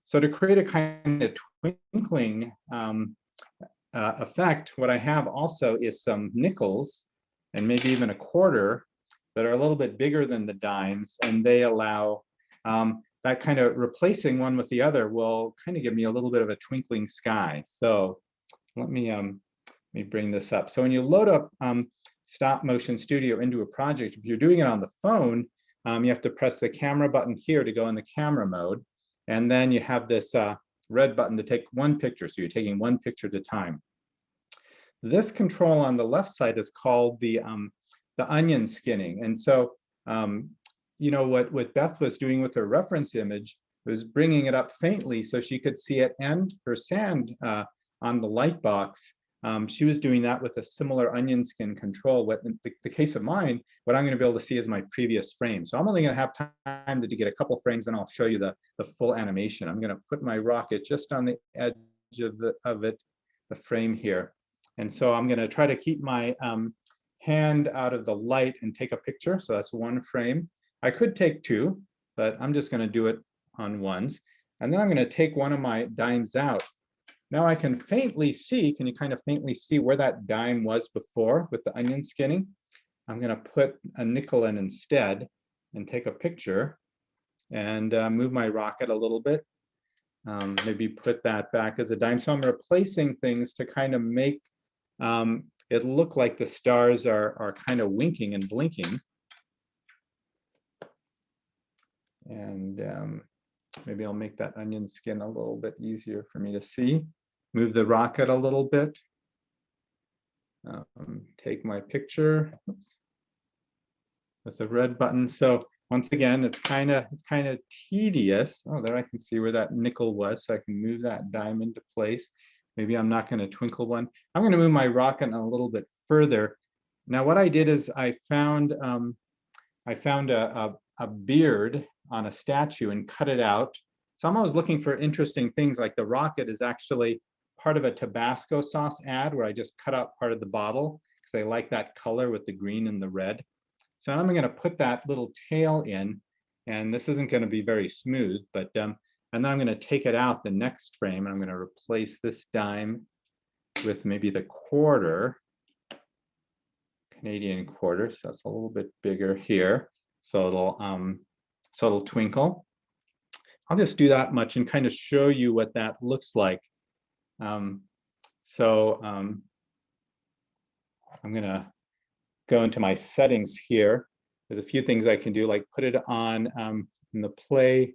So to create a kind of twinkling effect, what I have also is some nickels and maybe even a quarter that are a little bit bigger than the dimes, and they allow that kind of replacing one with the other will kind of give me a little bit of a twinkling sky. So let me bring this up. So when you load up Stop Motion Studio into a project, if you're doing it on the phone, you have to press the camera button here to go in the camera mode. And then you have this red button to take one picture. So you're taking one picture at a time. This control on the left side is called the onion skinning. And so, you know, what Beth was doing with her reference image was bringing it up faintly so she could see it and her sand on the light box. She was doing that with a similar onion skin control. What in the case of mine, what I'm going to be able to see is my previous frame. So I'm only going to have time to get a couple frames, and I'll show you the full animation. I'm going to put my rocket just on the edge of the frame here. And so I'm going to try to keep my hand out of the light and take a picture. So that's one frame. I could take two, but I'm just going to do it on ones. And then I'm going to take one of my dimes out. Now I can faintly see, can you kind of faintly see where that dime was before with the onion skinning? I'm going to put a nickel in instead and take a picture and move my rocket a little bit. Maybe put that back as a dime. So I'm replacing things to kind of make it look like the stars are kind of winking and blinking. And maybe I'll make that onion skin a little bit easier for me to see. Move the rocket a little bit. Take my picture with the red button. So once again, it's kind of tedious. Oh, there I can see where that nickel was, so I can move that dime into place. Maybe I'm not going to twinkle one. I'm going to move my rocket a little bit further. Now, what I did is I found a beard on a statue and cut it out. So I'm always looking for interesting things, like the rocket is actually part of a Tabasco sauce ad where I just cut out part of the bottle because I like that color with the green and the red. So I'm going to put that little tail in, and this isn't going to be very smooth, but and then I'm going to take it out the next frame, and I'm going to replace this dime with maybe the quarter, Canadian quarter. So that's a little bit bigger here. So it'll twinkle. I'll just do that much and kind of show you what that looks like. I'm going to go into my settings here. There's a few things I can do, like put it on in the play,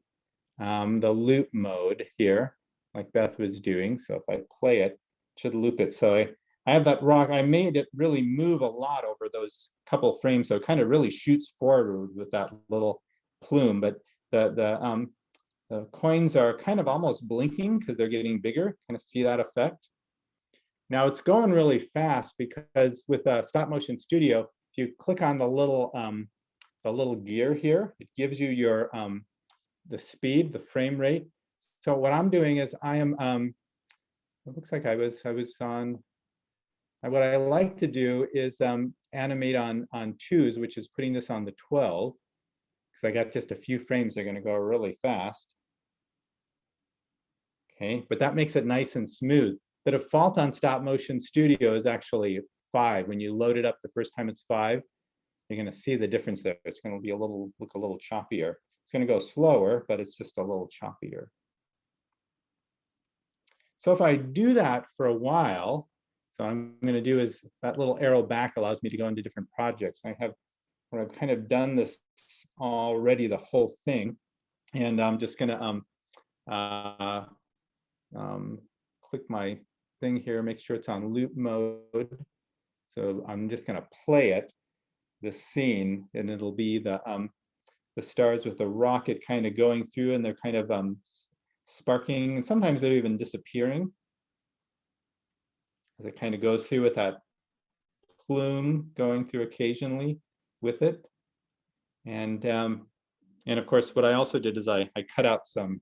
the loop mode here, like Beth was doing. So if I play it, it should loop it. So I have that rock. I made it really move a lot over those couple frames. So it kind of really shoots forward with that little plume. But the coins are kind of almost blinking because they're getting bigger. Kind of see that effect. Now it's going really fast because with Stop Motion Studio, if you click on the little gear here, it gives you your the speed, the frame rate. So what I'm doing is I am it looks like I was on. What I like to do is animate on 2s, which is putting this on the 12, because I got just a few frames. They're going to go really fast. Okay, but that makes it nice and smooth. The default on Stop Motion Studio is actually 5. When you load it up the first time, it's 5. You're going to see the difference there. It's going to be look a little choppier. It's going to go slower, but it's just a little choppier. So if I do that for a while, so what I'm going to do is that little arrow back allows me to go into different projects. I've kind of done this already, the whole thing, and I'm just going to click my thing here, make sure it's on loop mode. So I'm just going to play it, this scene, and it'll be the stars with the rocket kind of going through, and they're kind of sparking, and sometimes they're even disappearing as it kind of goes through with that plume going through occasionally with it. And And of course, what I also did is I cut out some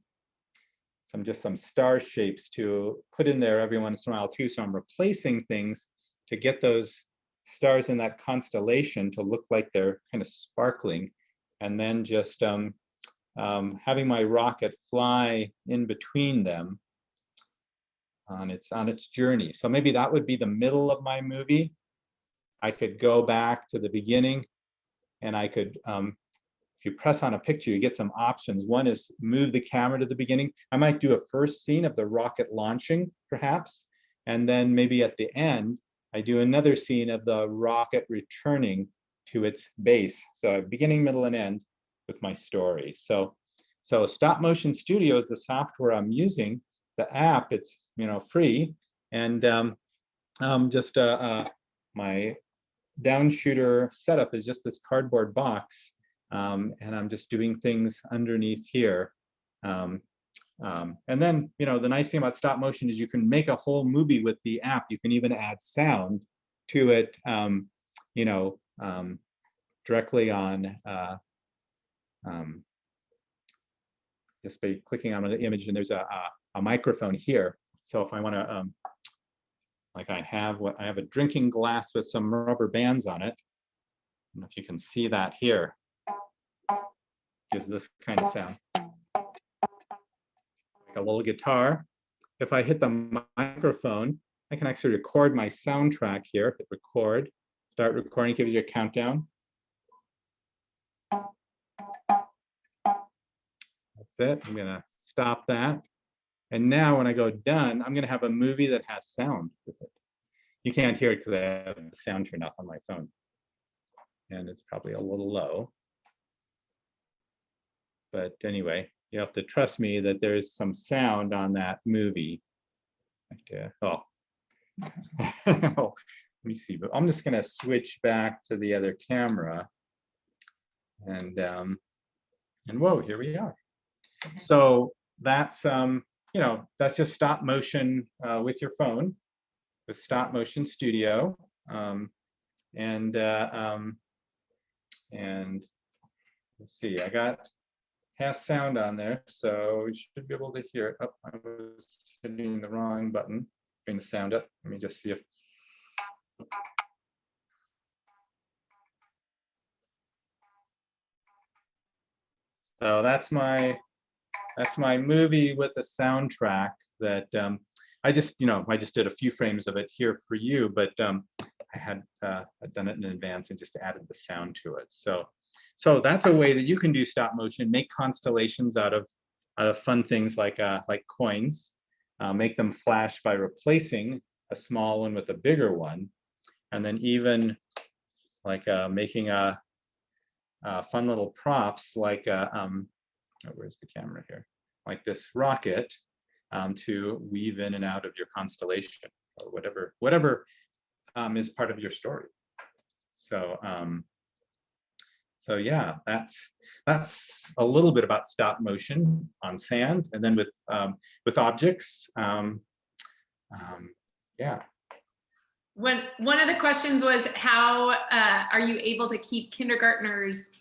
star shapes to put in there every once in a while too. So I'm replacing things to get those stars in that constellation to look like they're kind of sparkling, and then just having my rocket fly in between them on its journey. So maybe that would be the middle of my movie. I could go back to the beginning, and I could, if you press on a picture, you get some options. One is move the camera to the beginning. I might do a first scene of the rocket launching, perhaps, and then maybe at the end, I do another scene of the rocket returning to its base. So beginning, middle, and end with my story. So Stop Motion Studio is the software I'm using. The app, it's free, and just my downshooter setup is just this cardboard box, and I'm just doing things underneath here. And then, the nice thing about stop motion is you can make a whole movie with the app. You can even add sound to it, directly on, just by clicking on the image, and there's a microphone here. So if I want to, like I have a drinking glass with some rubber bands on it. I don't know if you can see that here. Gives this kind of sound. Like a little guitar. If I hit the microphone, I can actually record my soundtrack here. Hit record, start recording, gives you a countdown. That's it. I'm gonna stop that. And now when I go done, I'm gonna have a movie that has sound with it. You can't hear it because I have the sound turned off on my phone. And it's probably a little low. But anyway, you have to trust me that there's some sound on that movie. Oh, let me see. But I'm just gonna switch back to the other camera. And whoa, here we are. So that's that's just stop motion with your phone, with Stop Motion Studio, and let's see, I has sound on there, so you should be able to hear it. Oh, I was hitting the wrong button. Bring the sound up. Let me just see if. So that's my movie with the soundtrack that I just did a few frames of it here for you, but I had done it in advance and just added the sound to it. So that's a way that you can do stop motion, make constellations out of fun things like coins, make them flash by replacing a small one with a bigger one, and then even like making fun little props like where's the camera here? Like this rocket to weave in and out of your constellation or whatever is part of your story. So yeah, that's a little bit about stop motion on sand, and then with objects. Yeah. One of the questions was how are you able to keep kindergartners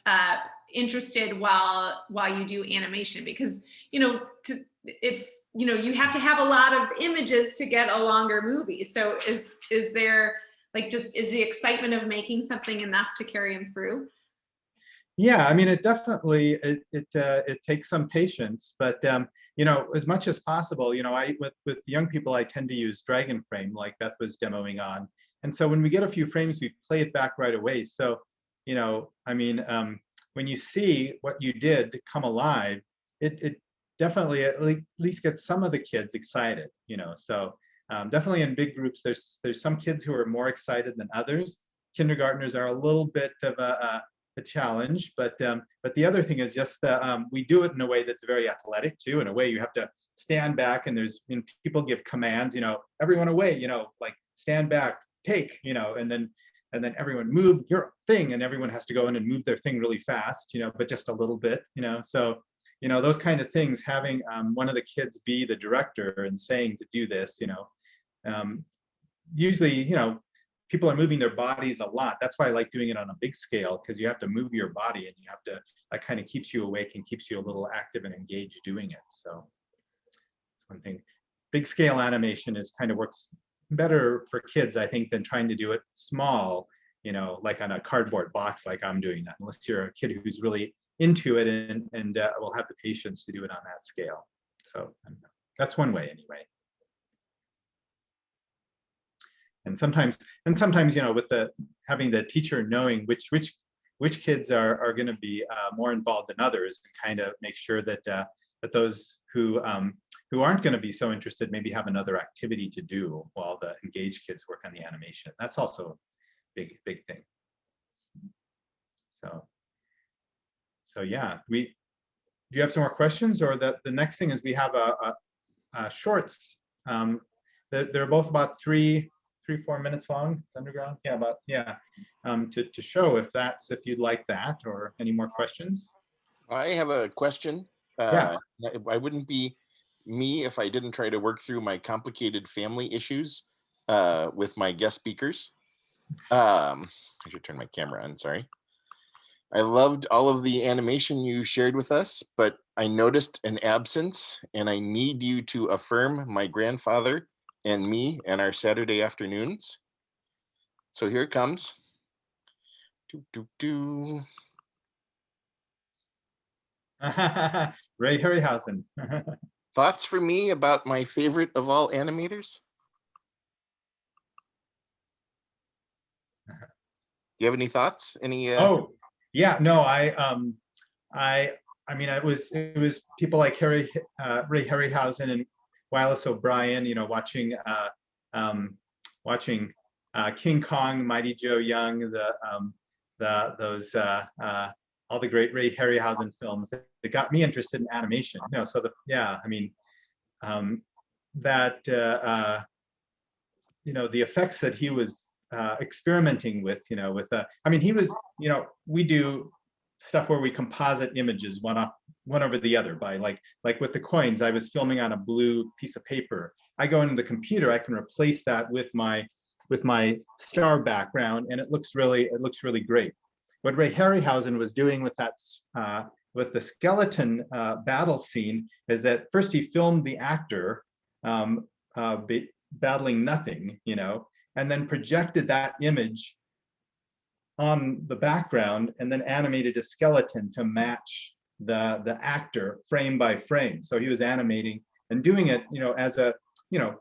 interested while you do animation? Because it's you have to have a lot of images to get a longer movie. So is there is the excitement of making something enough to carry them through? Yeah, I mean, it definitely it takes some patience, but as much as possible, I with young people, I tend to use Dragon Frame like Beth was demoing on, and so when we get a few frames, we play it back right away. So I mean, when you see what you did come alive, it definitely at least gets some of the kids excited. So definitely in big groups, there's some kids who are more excited than others. Kindergartners are a little bit of a challenge, but the other thing is just that we do it in a way that's very athletic too. In a way, you have to stand back, and there's people give commands, everyone away, like stand back, take, and then everyone move your thing, and everyone has to go in and move their thing really fast, but just a little bit, so those kind of things, having one of the kids be the director and saying to do this, usually people are moving their bodies a lot. That's why I like doing it on a big scale, because you have to move your body and you have to, that kind of keeps you awake and keeps you a little active and engaged doing it. So that's one thing. Big scale animation is kind of works better for kids, I think, than trying to do it small, you know, like on a cardboard box, like I'm doing that, unless you're a kid who's really into it and will have the patience to do it on that scale. So that's one way anyway. And sometimes, you know, with the having the teacher knowing which kids are going to be more involved than others, and kind of make sure that that those who aren't going to be so interested maybe have another activity to do while the engaged kids work on the animation. That's also a big thing. So yeah, do you have some more questions? Or the next thing is we have a shorts. They're both about 3-4 minutes long. It's underground. Yeah, to show if you'd like that, or any more questions. I have a question. Yeah. I wouldn't be me if I didn't try to work through my complicated family issues with my guest speakers. I should turn my camera on, sorry. I loved all of the animation you shared with us, but I noticed an absence, and I need you to affirm my grandfather and me and our Saturday afternoons. So here it comes. Ray Harryhausen. Thoughts for me about my favorite of all animators? Do you have any thoughts? Any? Oh, yeah. No, I mean, it was people like Ray Harryhausen and Wallace O'Brien. You know, watching King Kong, Mighty Joe Young, those all the great Ray Harryhausen films that got me interested in animation. You know, so I mean, you know, the effects that he was experimenting with, you know, I mean, he was, you know, we do stuff where we composite images one over the other by like with the coins. I was filming on a blue piece of paper. I go into the computer, I can replace that with my star background, and it looks really great. What Ray Harryhausen was doing with that with the skeleton battle scene is that first he filmed the actor battling nothing, you know, and then projected that image on the background, and then animated a skeleton to match the actor frame by frame. So he was animating and doing it, you know, as a, you know,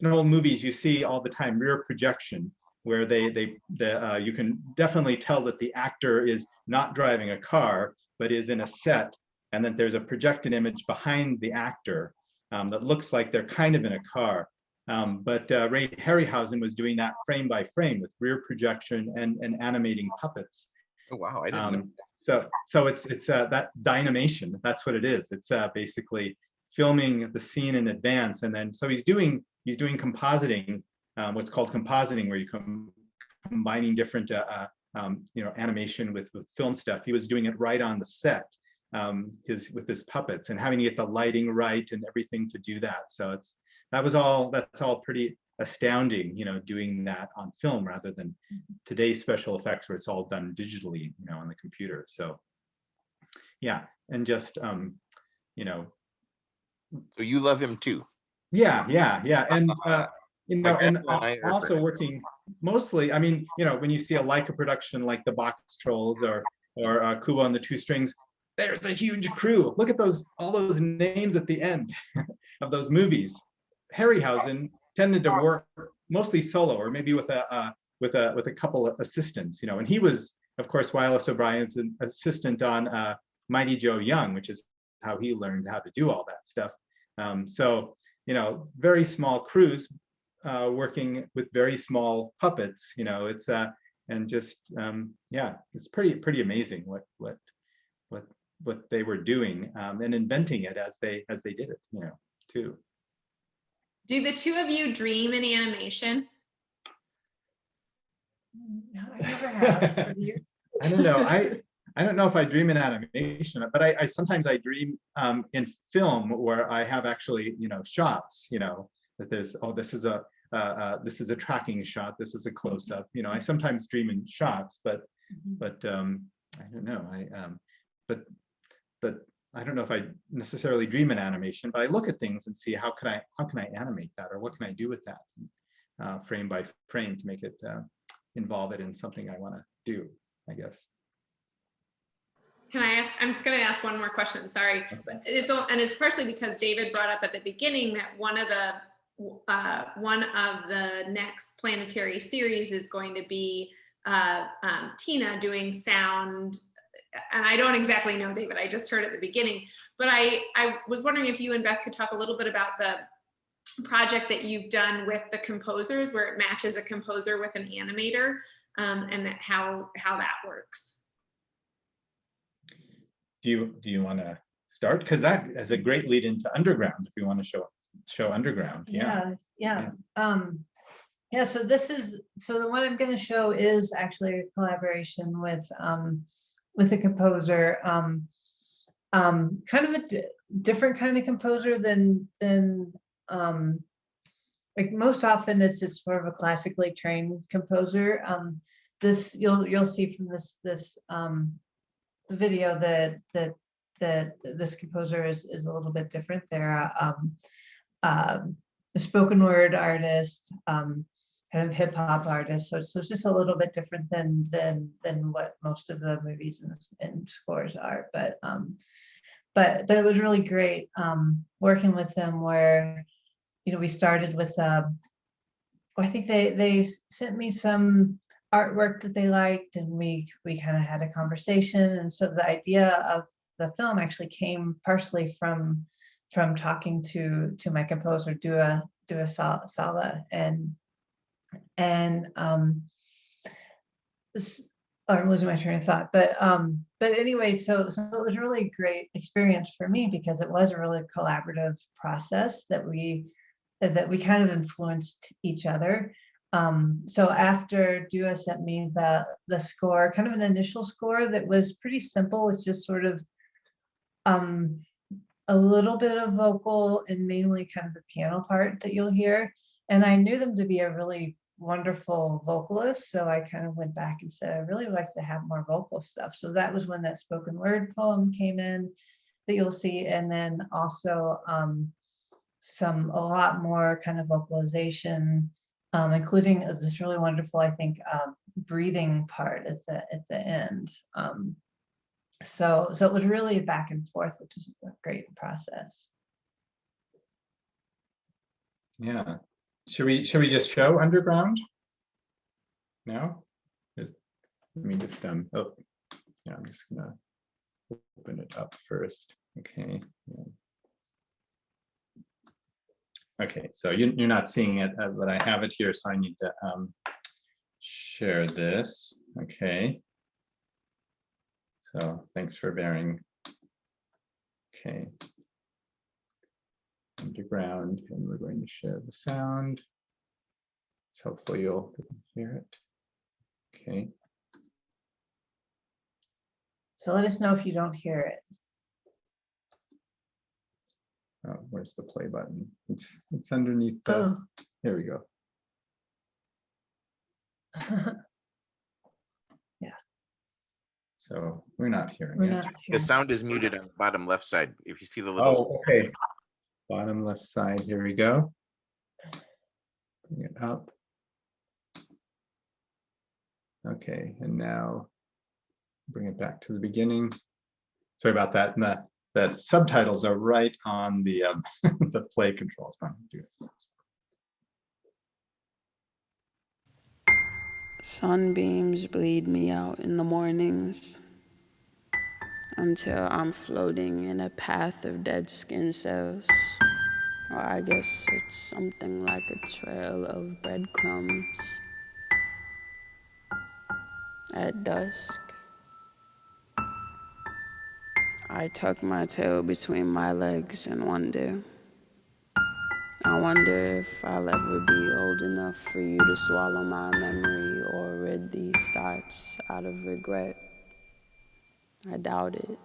in old movies you see all the time rear projection, where you can definitely tell that the actor is not driving a car, but is in a set, and then there's a projected image behind the actor that looks like they're kind of in a car. But Ray Harryhausen was doing that frame by frame with rear projection and animating puppets. Oh wow, I didn't know. So it's that dynamation. That's what it is. It's basically filming the scene in advance, and then so he's doing compositing, what's called compositing, where you combining different you know, animation with film stuff. He was doing it right on the set with his puppets, and having to get the lighting right and everything to do that. So that's all pretty astounding, you know, doing that on film rather than today's special effects where it's all done digitally, you know, on the computer. So yeah, and just you know. So you love him too? Yeah, and you know, and also working mostly, I mean, you know, when you see a Leica production like the Box Trolls or Kubo and the Two Strings, there's a huge crew. Look at all those names at the end of those movies. Harryhausen tended to work mostly solo, or maybe with a couple of assistants, you know. And he was, of course, Wallace O'Brien's assistant on Mighty Joe Young, which is how he learned how to do all that stuff. So, you know, very small crews working with very small puppets, you know. It's and just yeah, it's pretty amazing what they were doing and inventing it as they did it, you know, too. Do the two of you dream in animation? No, I never have. I don't know. I don't know if I dream in animation, but I sometimes I dream in film, where I have actually, you know, shots, you know, that there's, oh, this is a this is a tracking shot, this is a close-up. You know, I sometimes dream in shots, but I don't know. But I don't know if I necessarily dream in animation, but I look at things and see how can I animate that, or what can I do with that frame by frame to make it involve it in something I want to do, I guess. Can I ask, I'm just going to ask one more question, sorry. Okay. It's partially because David brought up at the beginning that one of the next planetary series is going to be Tina doing sound. And I don't exactly know, David, I just heard at the beginning, but I was wondering if you and Beth could talk a little bit about the project that you've done with the composers, where it matches a composer with an animator, and how that works. Do you want to start? Because that is a great lead into Underground, if you want to show Underground. Yeah. So the one I'm going to show is actually a collaboration with a composer, kind of a different kind of composer than like most often it's more of a classically trained composer. This you'll see from this video that this composer is a little bit different. They're a spoken word artist, kind of hip hop artist. So it's just a little bit different than what most of the movies and scores are. But it was really great working with them, where we started with I think they sent me some artwork that they liked, and we kind of had a conversation. And so the idea of the film actually came partially from talking to my composer Dua Sala, and I'm losing my train of thought, but anyway, so it was a really great experience for me, because it was a really collaborative process that we kind of influenced each other. So after Dua sent me the score, kind of an initial score that was pretty simple, it's just sort of a little bit of vocal and mainly kind of the piano part that you'll hear. And I knew them to be a really wonderful vocalist, so I kind of went back and said, I really like to have more vocal stuff. So that was when that spoken word poem came in that you'll see, and then also a lot more kind of vocalization, including this really wonderful, I think, breathing part at the end. So it was really a back and forth, which is a great process. Yeah. Should we just show Underground now? Let me just oh yeah, I'm just gonna open it up first. Okay. Yeah. Okay, so you're not seeing it, but I have it here, so I need to share this. Okay. So thanks for bearing. Okay. Underground, and we're going to share the sound. So hopefully you'll hear it. Okay. So let us know if you don't hear it. Oh, where's the play button? It's underneath the. Oh. Here we go. Yeah. So we're not hearing it. The sound is muted on the bottom left side. If you see the little. Oh, okay. Bottom left side. Here we go. Bring it up. Okay, and now bring it back to the beginning. Sorry about that. And the subtitles are right on the the play controls. Sunbeams bleed me out in the mornings until I'm floating in a path of dead skin cells. Or I guess it's something like a trail of breadcrumbs. At dusk, I tuck my tail between my legs and wonder. I wonder if I'll ever be old enough for you to swallow my memory or rid these thoughts out of regret. I doubt it.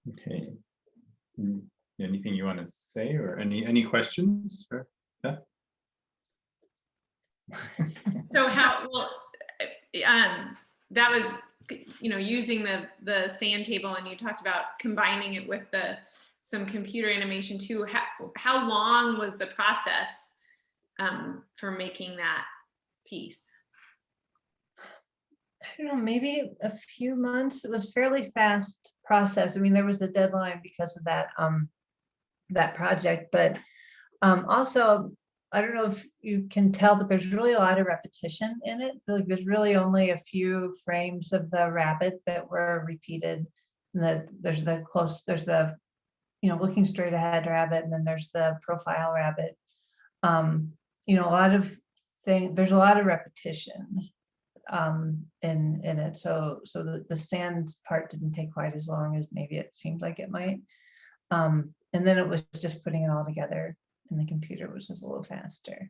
Okay. Anything you want to say, or any questions for Beth? So how, well, that was, using the sand table, and you talked about combining it with some computer animation too. How long was the process for making that piece? I don't know, maybe a few months. It was fairly fast process. I mean, there was a deadline because of that project, but also, I don't know if you can tell, but there's really a lot of repetition in it. Like, there's really only a few frames of the rabbit that were repeated. And there's the looking straight ahead rabbit, and then there's the profile rabbit. A lot of there's a lot of repetition in it. So the sand part didn't take quite as long as maybe it seemed like it might. And then it was just putting it all together in the computer, which was a little faster.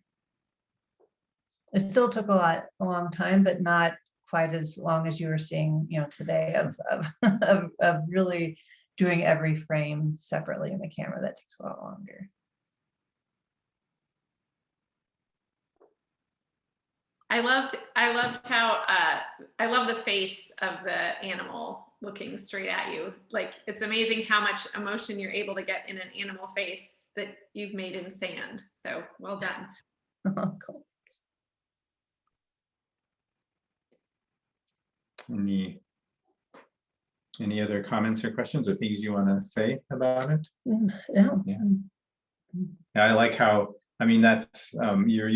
It still took a long time, but not quite as long as you were seeing, today of really doing every frame separately in the camera. That takes a lot longer. I loved how I love the face of the animal looking straight at you. Like, it's amazing how much emotion you're able to get in an animal face that you've made in sand. So well done. Oh, cool. Any other comments or questions or things you want to say about it? No. Yeah. I like how, I mean, that's you're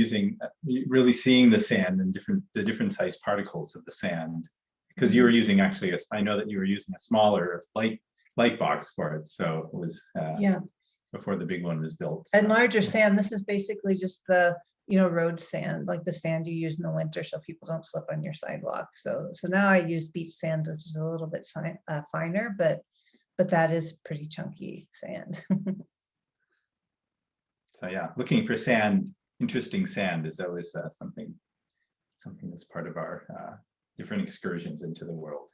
really seeing the sand and the different size particles of the sand, because you were using actually I know that you were using a smaller light box for it, so it was before the big one was built. And larger sand. This is basically just the road sand, like the sand you use in the winter so people don't slip on your sidewalk. So now I use beach sand, which is a little bit finer, but that is pretty chunky sand. So yeah, looking for sand, interesting sand is always something that's part of our different excursions into the world.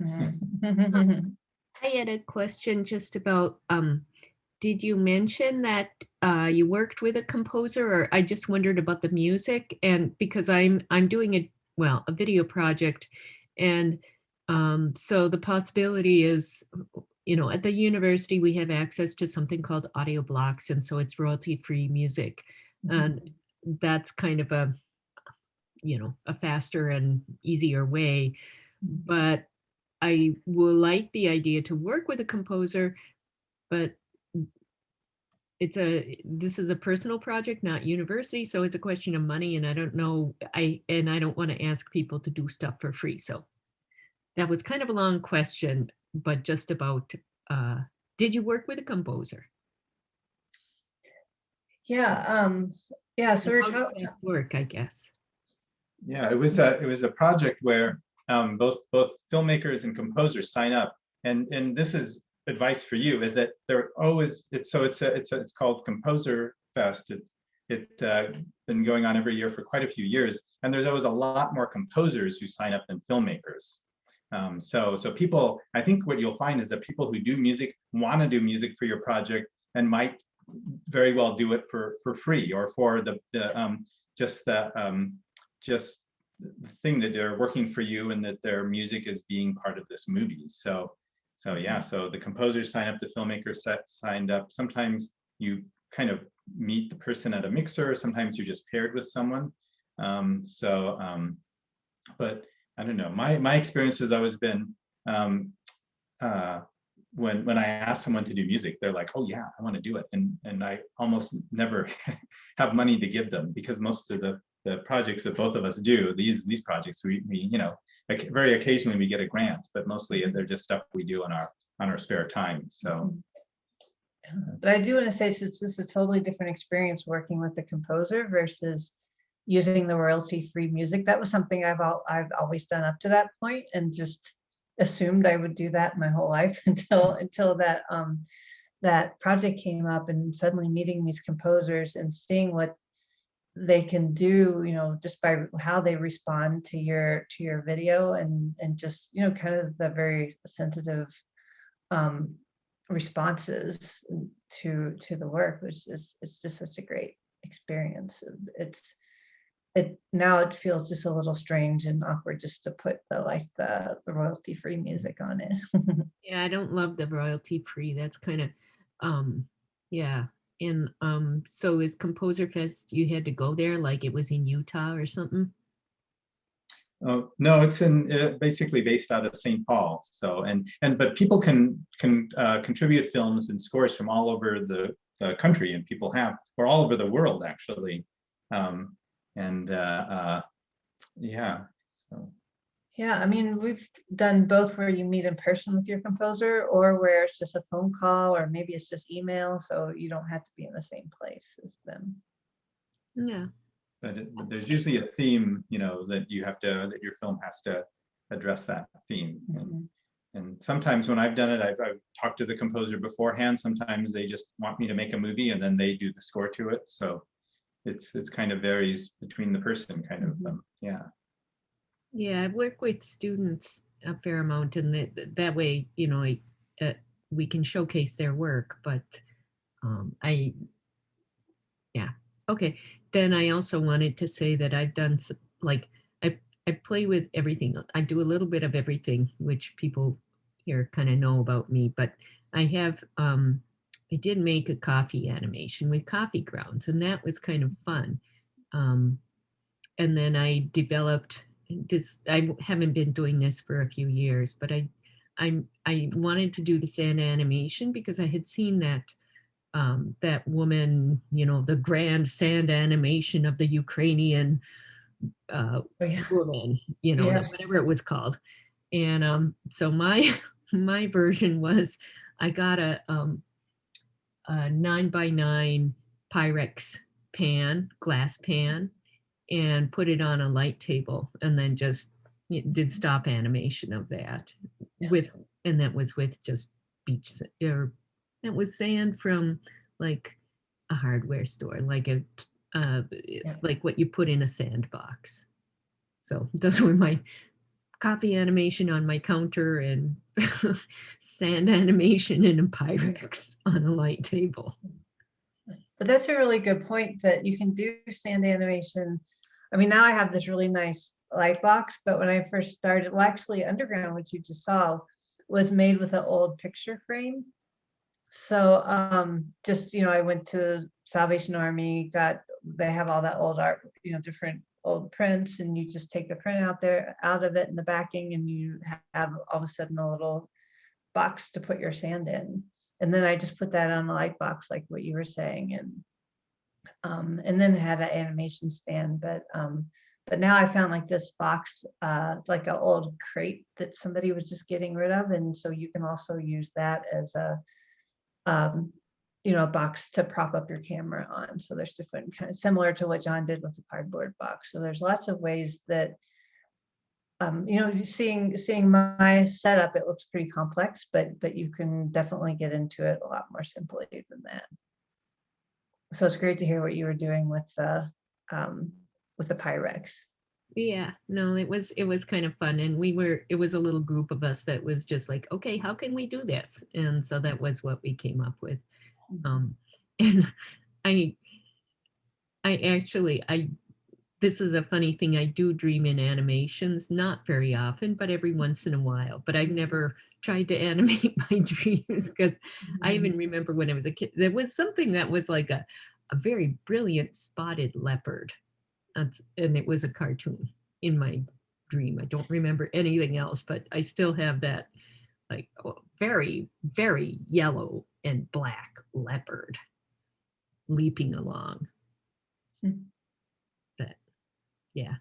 I had a question just about, did you mention that you worked with a composer, or I just wondered about the music? And because I'm doing a video project, and so the possibility is, at the university we have access to something called audio blocks, and so it's royalty-free music, and that's kind of a faster and easier way. But I will like the idea to work with a composer, but this is a personal project, not university, so it's a question of money, and I don't know, I don't want to ask people to do stuff for free. So that was kind of a long question, but just about, did you work with a composer? So we're talking work, I guess. Yeah, it was a project where both filmmakers and composers sign up, and this is advice for you, is that they're always, it's called Composer Fest. It's been going on every year for quite a few years, and there's always a lot more composers who sign up than filmmakers. So people, I think what you'll find is that people who do music want to do music for your project and might very well do it for free, or for just the thing that they're working for you and that their music is being part of this movie. So yeah, so the composers sign up, the filmmakers signed up. Sometimes you kind of meet the person at a mixer, sometimes you're just paired with someone. But I don't know, my experience has always been, when I ask someone to do music, they're like, oh yeah, I want to do it. And I almost never have money to give them, because most of the projects that both of us do, these projects, we you know, like very occasionally we get a grant, but mostly they're just stuff we do on our spare time. So. But I do want to say, so it's just a totally different experience working with the composer versus using the royalty-free music. That was something I've always done up to that point, and just assumed I would do that my whole life until that that project came up, and suddenly meeting these composers and seeing what they can do, you know, just by how they respond to your video, and just, you know, kind of the very sensitive responses to the work, which is, it's just such a great experience. Now it feels just a little strange and awkward just to put the royalty-free music on it. Yeah, I don't love the royalty free. That's kind of, yeah. And so is Composer Fest, you had to go there, like it was in Utah or something? Oh, no, it's basically based out of St. Paul. So but people can contribute films and scores from all over the country, and people have, or all over the world actually. Yeah. So. Yeah, I mean, we've done both, where you meet in person with your composer, or where it's just a phone call, or maybe it's just email, so you don't have to be in the same place as them. Yeah. But there's usually a theme, you know, that your film has to address that theme. Mm-hmm. And sometimes when I've done it, I've talked to the composer beforehand. Sometimes they just want me to make a movie and then they do the score to it. So it's kind of varies between the person, kind of. Yeah. Yeah, I work with students a fair amount, and that way, you know, we can showcase their work. But yeah, okay. Then I also wanted to say that I've done like I play with everything. I do a little bit of everything, which people here kind of know about me. But I have I did make a coffee animation with coffee grounds, and that was kind of fun. And then I developed this. I haven't been doing this for a few years, but I wanted to do the sand animation because I had seen that that woman, you know, the grand sand animation of the Ukrainian woman, you know, Yes. whatever it was called. And so my version was, I got a 9x9 Pyrex pan, glass pan, and put it on a light table, and then just did stop animation of that and that was with just beach, or it was sand from like a hardware store, like like what you put in a sandbox. So those were my coffee animation on my counter and sand animation in a Pyrex on a light table. But that's a really good point, that you can do sand animation. I mean, now I have this really nice light box, but when I first started, well, actually Underground, which you just saw, was made with an old picture frame. So just, you know, I went to Salvation Army, they have all that old art, you know, different old prints, and you just take the print out of it and the backing, and you have all of a sudden a little box to put your sand in. And then I just put that on a light box, like what you were saying, and then had an animation stand. But now I found like this box, it's like an old crate that somebody was just getting rid of, and so you can also use that as a you know, a box to prop up your camera on. So there's different kind of similar to what John did with the cardboard box. So there's lots of ways that you know, seeing my setup, it looks pretty complex, but you can definitely get into it a lot more simply than that. So it's great to hear what you were doing with the Pyrex. Yeah, no, it was kind of fun, and it was a little group of us that was just like, okay, how can we do this? And so that was what we came up with. And I this is a funny thing. I do dream in animations, not very often, but every once in a while. But I've never tried to animate my dreams because I even remember when I was a kid, there was something that was like a very brilliant spotted leopard. And it was a cartoon in my dream. I don't remember anything else, but I still have that like very, very yellow and black leopard leaping along. That, yeah.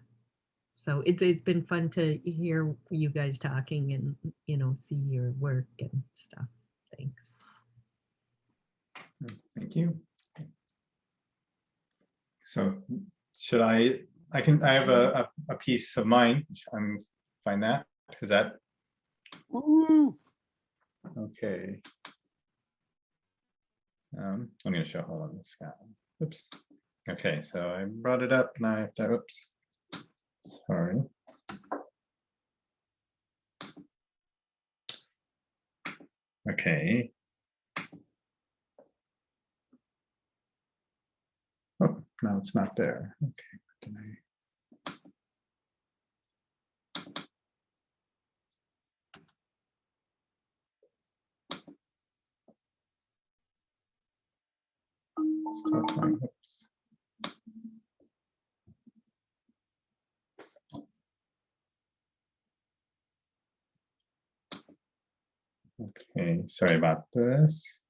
So it's been fun to hear you guys talking and, you know, see your work and stuff. Thanks. Thank you. So should I have a piece of mine. I'm find that. Is that? Woo! Okay. I'm going to show, hold on, the sky. Oops. Okay, so I brought it up and I have to, oops. Sorry. Okay. Oh, no, it's not there. Okay, what did I? Stop my, oops. Okay, sorry about this.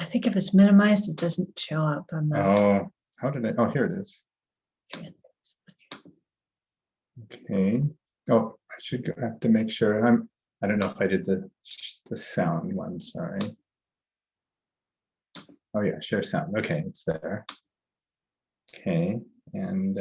I think if it's minimized, it doesn't show up on the. Oh, how did I? Oh, here it is. Okay. Oh, I should have to make sure. I don't know if I did the sound one. Sorry. Oh yeah, share sound. Okay, it's there. Okay, and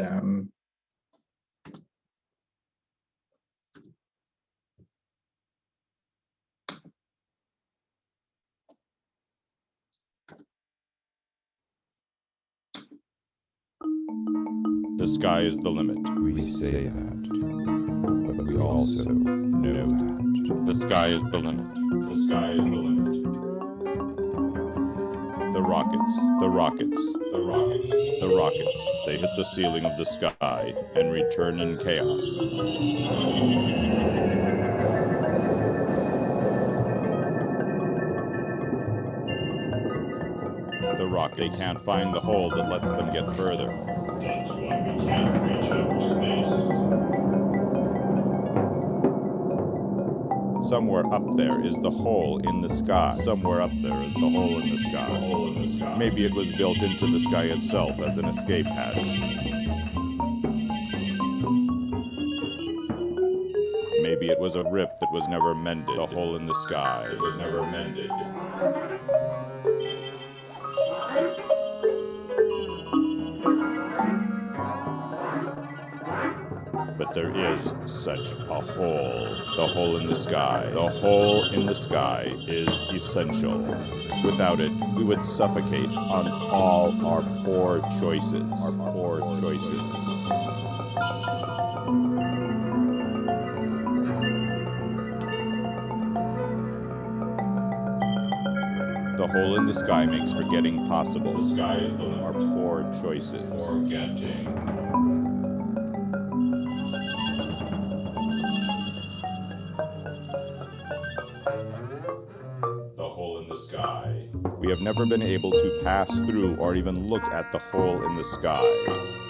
the sky is the limit. We say that, but we also know that. The sky is the limit. The sky is the limit. The rockets, the rockets, the rockets, the rockets. They hit the ceiling of the sky and return in chaos. The rocket, they can't find the hole that lets them get further. That's why we can't reach outer space. Somewhere up there is the hole in the sky. Somewhere up there is the hole in the sky. The hole in the sky. Maybe it was built into the sky itself as an escape hatch. Maybe it was a rip that was never mended. The hole in the sky. It was never mended. But there is such a hole. The hole in the sky. The hole in the sky is essential. Without it, we would suffocate on all our poor choices. Our poor choices. The hole in the sky makes forgetting possible. The sky is the limit. Our poor choices. Forgetting. We have never been able to pass through or even look at the hole in the sky,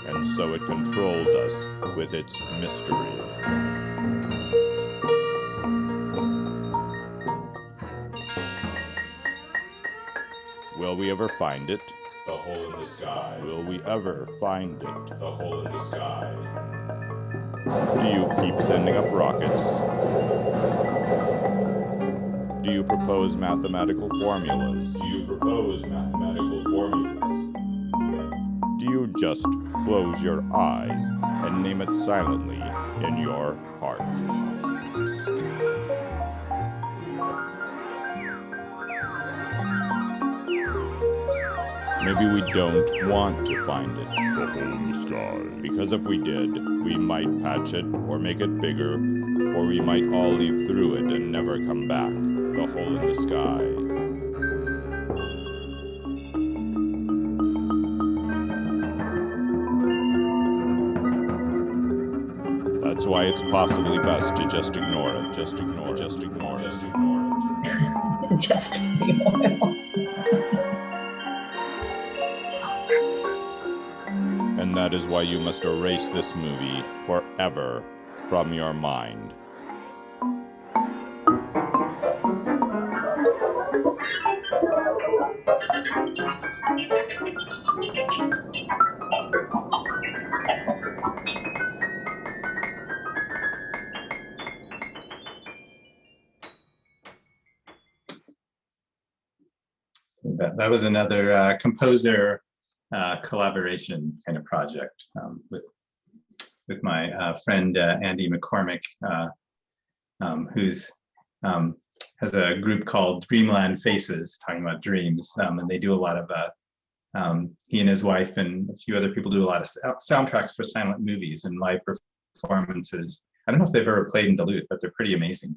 and so it controls us with its mystery. Will we ever find it? The hole in the sky. Will we ever find it? The hole in the sky. Do you keep sending up rockets? Do you propose mathematical formulas? Do you propose mathematical formulas? Do you just close your eyes and name it silently in your heart? Maybe we don't want to find it, the hole in the sky. Because if we did, we might patch it or make it bigger, or we might all leave through it and never come back. The hole in the sky. why it's possibly best to just ignore it. Just ignore it. Just ignore it. Just ignore it. Just oil. And that is why you must erase this movie forever from your mind. That was another composer collaboration kind of project with my friend Andy McCormick, who's has a group called Dreamland Faces, talking about dreams, and they do a lot of he and his wife and a few other people do a lot of soundtracks for silent movies and live performances. I don't know if they've ever played in Duluth, but they're pretty amazing.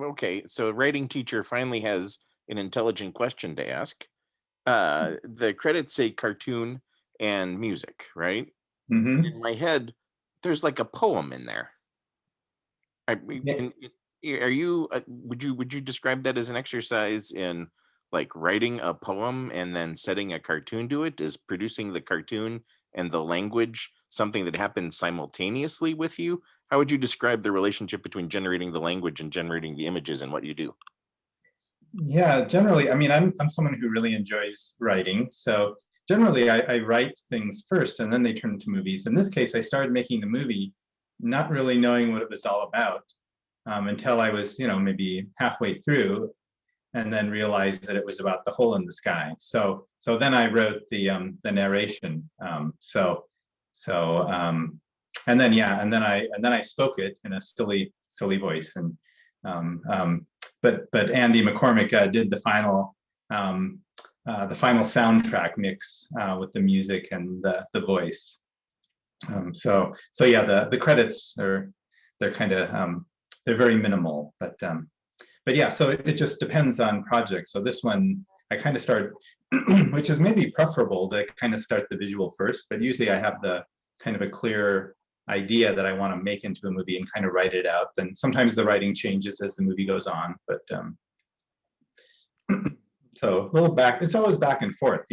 Okay, so writing teacher finally has an intelligent question to ask. The credits say cartoon and music, right? Mm-hmm. In my head, there's like a poem in there. Are you? Would you describe that as an exercise in like writing a poem and then setting a cartoon to it? Is producing the cartoon and the language something that happens simultaneously with you? How would you describe the relationship between generating the language and generating the images and what you do? Yeah, generally, I mean, I'm someone who really enjoys writing. So generally, I write things first and then they turn into movies. In this case, I started making the movie not really knowing what it was all about until I was, maybe halfway through, and then realized that it was about the hole in the sky. So then I wrote the narration. And then I spoke it in a silly voice. And but Andy McCormick did the final soundtrack mix with the music and the voice. So yeah, the credits they're kind of they're very minimal, but yeah, so it just depends on projects. So this one I kind of start, which is maybe preferable to kind of start the visual first, but usually I have the kind of a clear idea that I want to make into a movie and kind of write it out. Then sometimes the writing changes as the movie goes on, but so a little it's always back and forth,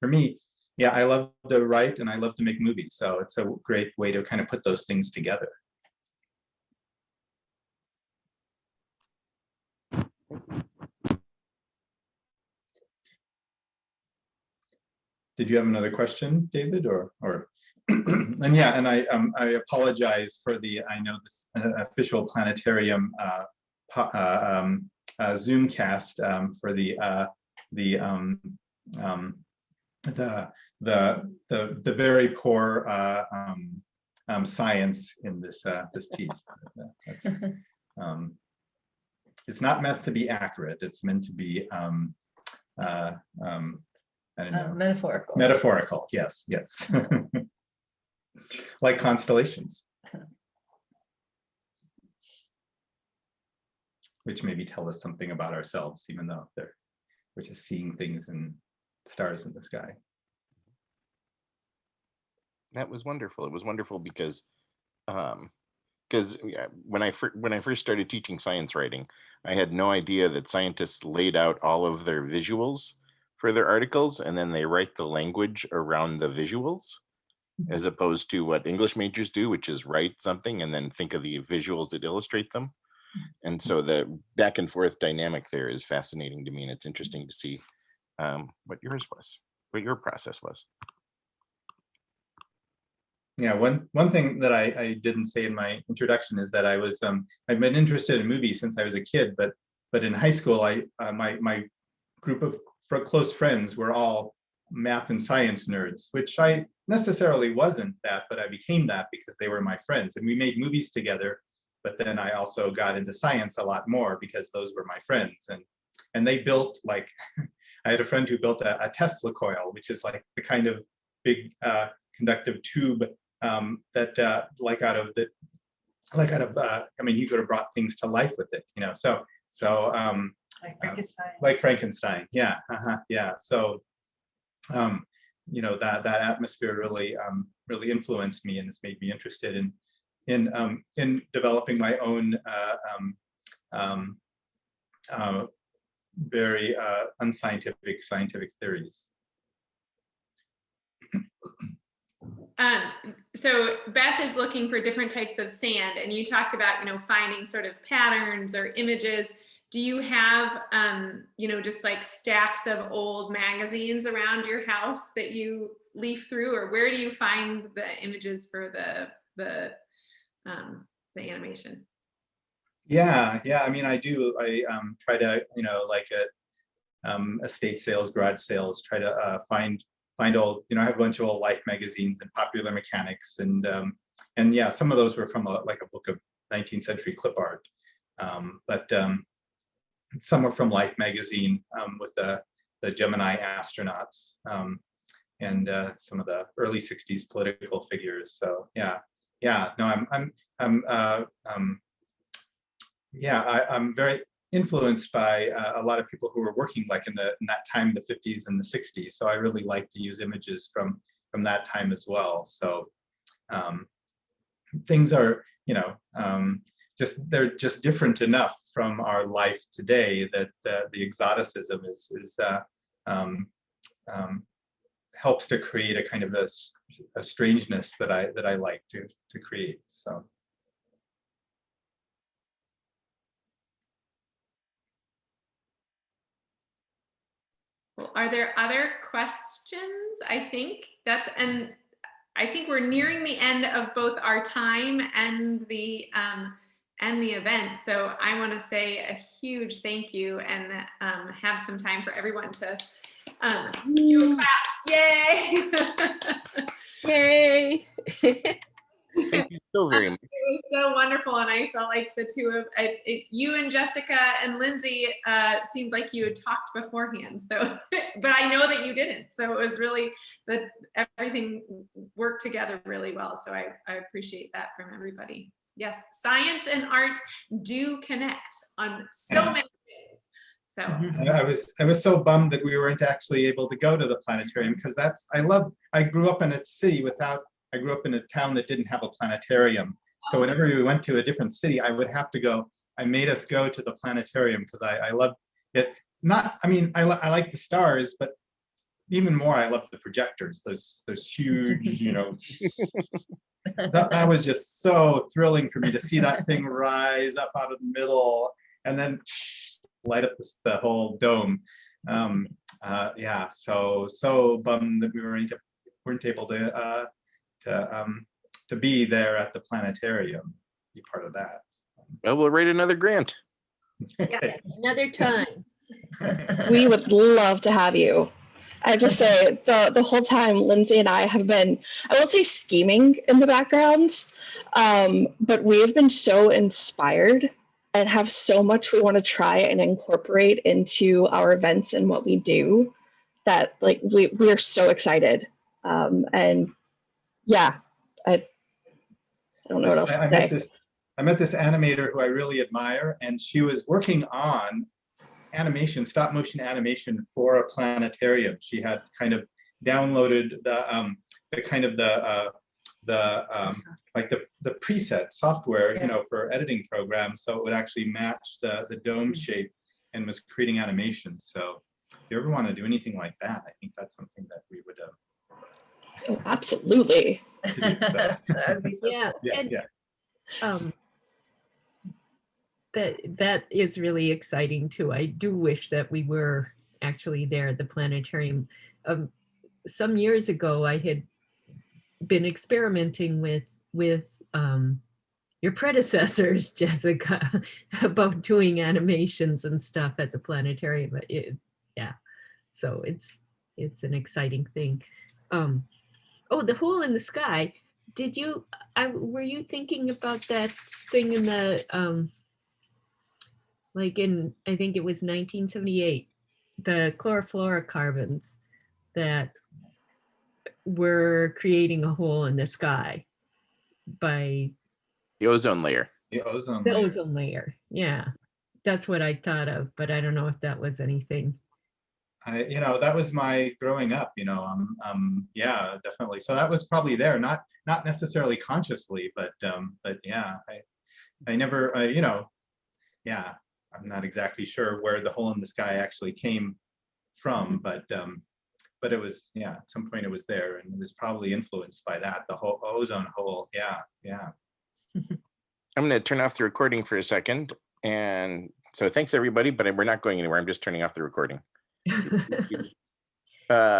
for me. Yeah, I love to write and I love to make movies, so it's a great way to kind of put those things together. Did you have another question, David, or? And yeah, and I apologize for I know this official planetarium Zoomcast for the very poor science in this piece. It's not meant to be accurate. It's meant to be I don't know. Metaphorical. Metaphorical, yes. Like constellations, which maybe tell us something about ourselves, even though we're just seeing things in stars in the sky. That was wonderful. It was wonderful because when I first started teaching science writing, I had no idea that scientists laid out all of their visuals for their articles and then they write the language around the visuals, as opposed to what English majors do, which is write something and then think of the visuals that illustrate them. And so the back and forth dynamic there is fascinating to me, and it's interesting to see what your process was. Yeah, one thing that I didn't say in my introduction is that I've been interested in movies since I was a kid, but in high school my group of close friends were all math and science nerds, which I necessarily wasn't that, but I became that because they were my friends and we made movies together. But then I also got into science a lot more because those were my friends, and they built, like, I had a friend who built a Tesla coil, which is like the kind of big conductive tube that like out of I mean, he could have brought things to life with it, so Like Frankenstein. Like Frankenstein, yeah, yeah. So that atmosphere really really influenced me and has made me interested in developing my own very unscientific scientific theories. So Beth is looking for different types of sand, and you talked about, finding sort of patterns or images. Do you have, just like stacks of old magazines around your house that you leaf through, or where do you find the images for the animation? Yeah. I mean, I do. I try to, like at estate sales, garage sales, try to find old. I have a bunch of old Life magazines and Popular Mechanics, and yeah, some of those were from a book of 19th century clip art, but some were from Life magazine with the Gemini astronauts, and some of the early 60s political figures. So yeah. No, I'm very influenced by a lot of people who were working like in that time, the 50s and the 60s. So I really like to use images from that time as well. So things are, they're just different enough from our life today that the exoticism is helps to create a kind of a strangeness that I like to create. So. Well, are there other questions? I think we're nearing the end of both our time and the event. So I want to say a huge thank you and have some time for everyone to do a clap. Yay! Yay! Thank you so very much. It was so wonderful, and I felt like the two of you and Jessica and Lindsay seemed like you had talked beforehand. So, but I know that you didn't. So it was really that everything worked together really well. So I appreciate that from everybody. Yes, science and art do connect on so many ways. So I was so bummed that we weren't actually able to go to the planetarium, because I grew up in a city I grew up in a town that didn't have a planetarium. So whenever we went to a different city, I would have to go. I made us go to the planetarium because I love it. I like the stars, but even more, I love the projectors. Those huge, that was just so thrilling for me to see that thing rise up out of the middle and then light up the whole dome. Yeah, so bummed that we weren't able to be there at the planetarium, be part of that. Well, we'll write another grant. Okay. Another time. We would love to have you. I have to say, the whole time, Lindsay and I have been, I won't say scheming in the background, but we have been so inspired and have so much we want to try and incorporate into our events and what we do that we are so excited. And yeah, I don't know what else to say. I met this animator who I really admire, and she was working on animation, stop motion animation for a planetarium. She had kind of downloaded the preset software, for editing programs, so it would actually match the dome shape, and was creating animation. So if you ever want to do anything like that, I think that's something that we would Oh, absolutely. That'd be so Yeah, cool. and that is really exciting too. I do wish that we were actually there at the planetarium. Some years ago, I had been experimenting with your predecessors, Jessica, about doing animations and stuff at the planetarium. But so it's an exciting thing. Oh, the hole in the sky. Were you thinking about that thing in the I think it was 1978, the chlorofluorocarbons that were creating a hole in the sky by The ozone layer. The ozone the layer. ozone layer. Yeah, that's what I thought of, but I don't know if that was anything. that was my growing up, yeah, definitely. So that was probably there, not necessarily consciously, but yeah, I never, yeah, I'm not exactly sure where the hole in the sky actually came from, but it was, yeah, at some point it was there, and it was probably influenced by that, the whole ozone hole. Yeah, yeah. I'm going to turn off the recording for a second. And so thanks everybody, but we're not going anywhere. I'm just turning off the recording.